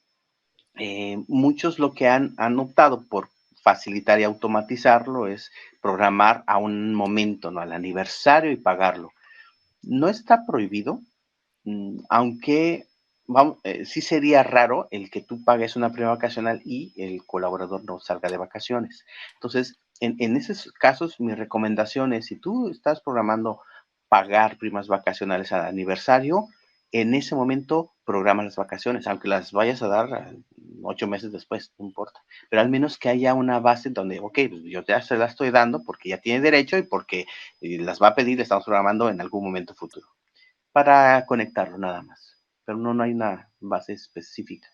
B: muchos lo que han optado por facilitar y automatizarlo es programar a un momento, ¿no? Al aniversario y pagarlo. No está prohibido, aunque sí sería raro el que tú pagues una prima vacacional y el colaborador no salga de vacaciones. Entonces, en esos casos, mi recomendación es, si tú estás programando pagar primas vacacionales al aniversario, en ese momento programa las vacaciones, aunque las vayas a dar 8 meses después, no importa. Pero al menos que haya una base donde, ok, pues yo ya se la estoy dando porque ya tiene derecho y porque las va a pedir, le estamos programando en algún momento futuro para conectarlo nada más. Pero no hay una base específica.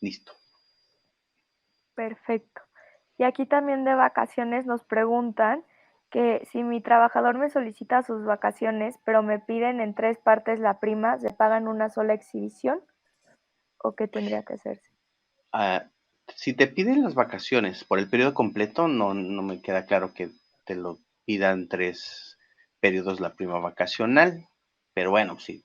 B: Listo.
A: Perfecto. Y aquí también de vacaciones nos preguntan que si mi trabajador me solicita sus vacaciones, pero me piden en 3 partes la prima, ¿se pagan una sola exhibición o qué tendría que hacerse?
B: Ah, si te piden las vacaciones por el periodo completo, no me queda claro que te lo pidan 3 periodos la prima vacacional. Pero bueno, sí.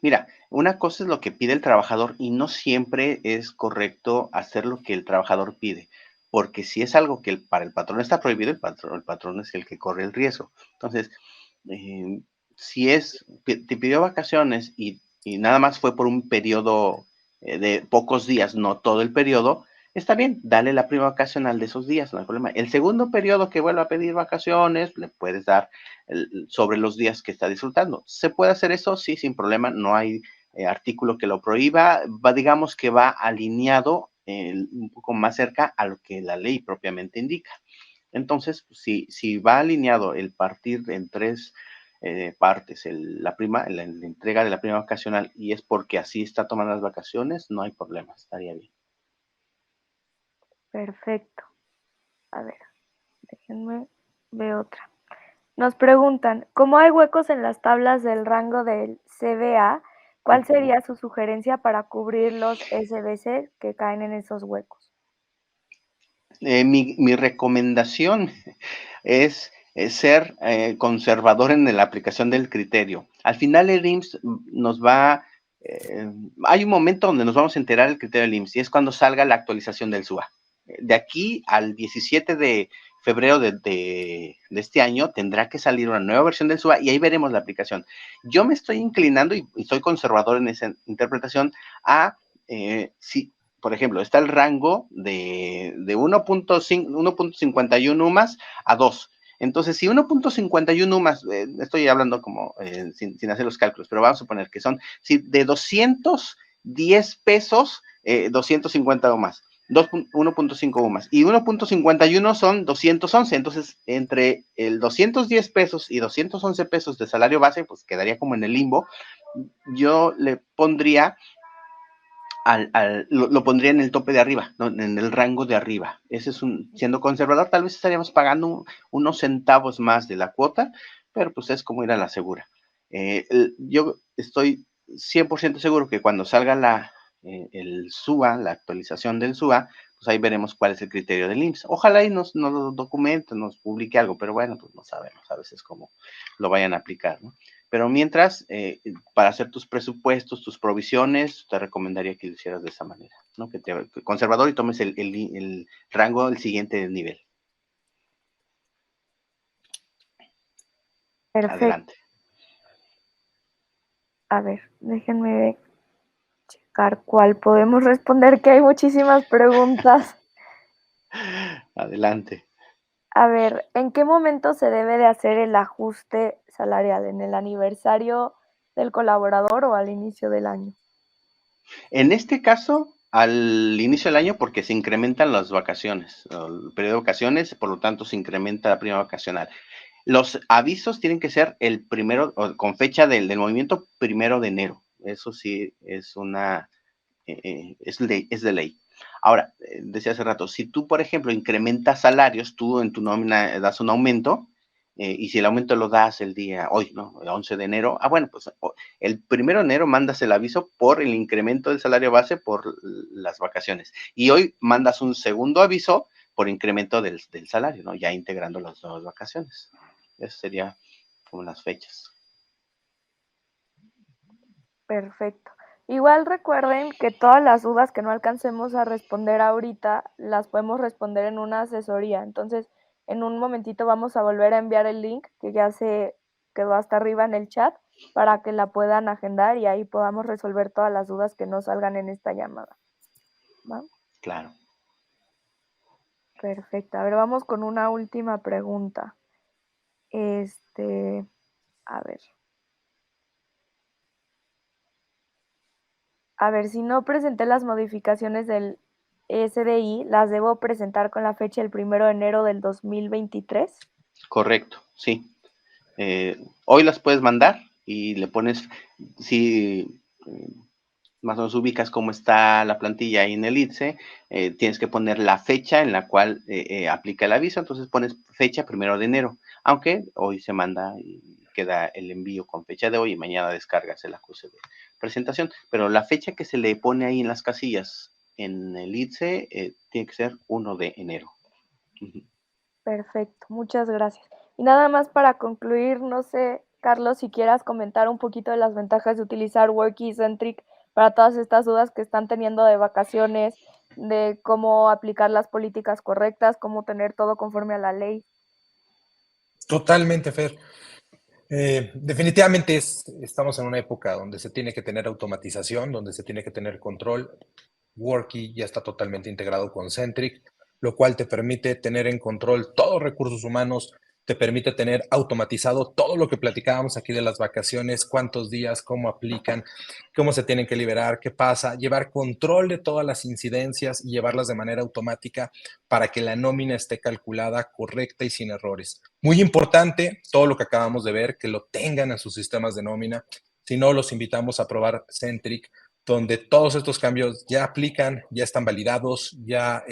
B: Mira, una cosa es lo que pide el trabajador y no siempre es correcto hacer lo que el trabajador pide, porque si es algo que para el patrón está prohibido, el patrón es el que corre el riesgo. Entonces, eh, si te pidió vacaciones y nada más fue por un periodo de pocos días, no todo el periodo, está bien, dale la prima vacacional de esos días, no hay problema. El segundo periodo que vuelva a pedir vacaciones, le puedes dar sobre los días que está disfrutando. ¿Se puede hacer eso? Sí, sin problema, no hay artículo que lo prohíba, digamos que va alineado un poco más cerca a lo que la ley propiamente indica. Entonces, si va alineado el partir en 3 partes, la entrega de la prima vacacional, y es porque así está tomando las vacaciones, no hay problema, estaría bien.
A: Perfecto. A ver, déjenme ver otra. Nos preguntan, ¿cómo hay huecos en las tablas del rango del CBA? ¿Cuál sería su sugerencia para cubrir los SBC que caen en esos huecos?
B: Mi recomendación es ser conservador en la aplicación del criterio. Al final el IMSS nos va, hay un momento donde nos vamos a enterar el criterio del IMSS y es cuando salga la actualización del SUA. De aquí al 17 de febrero de este año tendrá que salir una nueva versión del SUA y ahí veremos la aplicación. Yo me estoy inclinando y soy conservador en esa interpretación a, si, por ejemplo, está el rango de 1.51 UMAS a 2. Entonces, si 1.51 UMAS, estoy hablando como sin hacer los cálculos, pero vamos a suponer que son, si de 210 pesos, 250 UMAS. 1.5 UMAS y 1.51 son 211, entonces entre el 210 pesos y 211 pesos de salario base, pues quedaría como en el limbo. Yo le pondría lo pondría en el tope de arriba, ¿no? En el rango de arriba. Ese es siendo conservador, tal vez estaríamos pagando unos centavos más de la cuota, pero pues es como ir a la segura. Yo estoy 100% seguro que cuando salga el SUA, la actualización del SUA, pues ahí veremos cuál es el criterio del IMSS. Ojalá y nos documente, nos publique algo, pero bueno, pues no sabemos a veces cómo lo vayan a aplicar, ¿no? Pero mientras, para hacer tus presupuestos, tus provisiones, te recomendaría que lo hicieras de esa manera, ¿no? Que conservador y tomes el rango del siguiente nivel.
A: Perfecto.
B: Adelante.
A: A ver, déjenme checar cuál podemos responder, que hay muchísimas preguntas.
B: Adelante.
A: A ver, ¿en qué momento se debe de hacer el ajuste salarial? ¿En el aniversario del colaborador o al inicio del año?
B: En este caso, al inicio del año, porque se incrementan las vacaciones, el periodo de vacaciones, por lo tanto se incrementa la prima vacacional. Los avisos tienen que ser el primero, con fecha del movimiento 1 de enero. Eso sí es es de ley. Ahora, decía hace rato, si tú, por ejemplo, incrementas salarios, tú en tu nómina das un aumento, y si el aumento lo das el día, hoy, ¿no? El 11 de enero, bueno, pues el 1 de enero mandas el aviso por el incremento del salario base por las vacaciones. Y hoy mandas un segundo aviso por incremento del salario, ¿no? Ya integrando las dos vacaciones. Eso sería como las fechas.
A: Perfecto. Igual recuerden que todas las dudas que no alcancemos a responder ahorita, las podemos responder en una asesoría. Entonces, en un momentito vamos a volver a enviar el link que ya se quedó hasta arriba en el chat para que la puedan agendar y ahí podamos resolver todas las dudas que no salgan en esta llamada. ¿Va?
B: Claro.
A: Perfecto. A ver, vamos con una última pregunta. A ver. A ver, si no presenté las modificaciones del SDI, ¿las debo presentar con la fecha del 1 de enero del 2023?
B: Correcto, sí. Hoy las puedes mandar y le pones, si más o menos ubicas cómo está la plantilla ahí en el ITSE, tienes que poner la fecha en la cual aplica el aviso, entonces pones fecha 1 de enero, aunque hoy se manda y queda el envío con fecha de hoy y mañana descargas el acuse de presentación, pero la fecha que se le pone ahí en las casillas en el ITSE tiene que ser 1 de enero.
A: Perfecto, muchas gracias. Y nada más para concluir, no sé, Carlos, si quieras comentar un poquito de las ventajas de utilizar Workicentric para todas estas dudas que están teniendo de vacaciones, de cómo aplicar las políticas correctas, cómo tener todo conforme a la ley.
C: Totalmente, Fer. Definitivamente estamos en una época donde se tiene que tener automatización, donde se tiene que tener control. Worky ya está totalmente integrado con Centric, lo cual te permite tener en control todos los recursos humanos, te permite tener automatizado todo lo que platicábamos aquí de las vacaciones, cuántos días, cómo aplican, cómo se tienen que liberar, qué pasa, llevar control de todas las incidencias y llevarlas de manera automática para que la nómina esté calculada correcta y sin errores. Muy importante, todo lo que acabamos de ver, que lo tengan en sus sistemas de nómina. Si no, los invitamos a probar Centric, donde todos estos cambios ya aplican, ya están validados, ya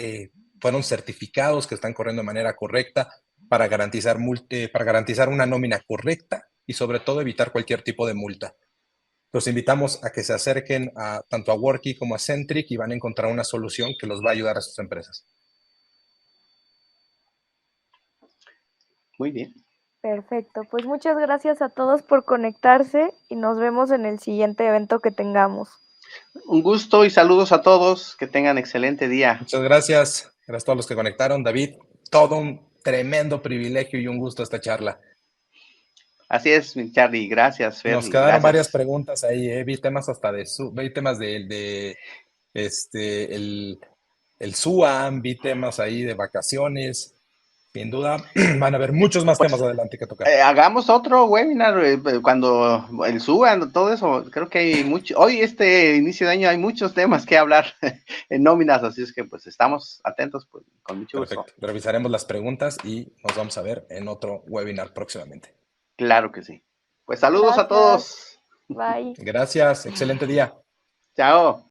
C: fueron certificados que están corriendo de manera correcta para garantizar una nómina correcta y sobre todo evitar cualquier tipo de multa. Los invitamos a que se acerquen tanto a Worky como a Centric y van a encontrar una solución que los va a ayudar a sus empresas.
B: Muy bien.
A: Perfecto, pues muchas gracias a todos por conectarse y nos vemos en el siguiente evento que tengamos.
B: Un gusto y saludos a todos. Que tengan excelente día.
C: Muchas gracias. Gracias a todos los que conectaron. David, todo un tremendo privilegio y un gusto esta charla.
B: Así es, mi Charlie. Gracias, Fer.
C: Nos quedaron
B: Gracias.
C: varias preguntas ahí, vi temas hasta vi temas el SUAM, vi temas ahí de vacaciones. Sin duda, van a haber muchos más
B: Pues,
C: temas adelante que tocar.
B: hagamos otro webinar cuando el suban, todo eso. Creo que hay mucho. Hoy, este inicio de año, hay muchos temas que hablar en nóminas, así es que pues estamos atentos pues, con mucho
C: Perfecto.
B: gusto.
C: Revisaremos las preguntas y nos vamos a ver en otro webinar próximamente.
B: Claro que sí. Pues saludos a
A: Gracias.
B: todos.
A: Bye.
C: Gracias. Excelente día.
B: Chao.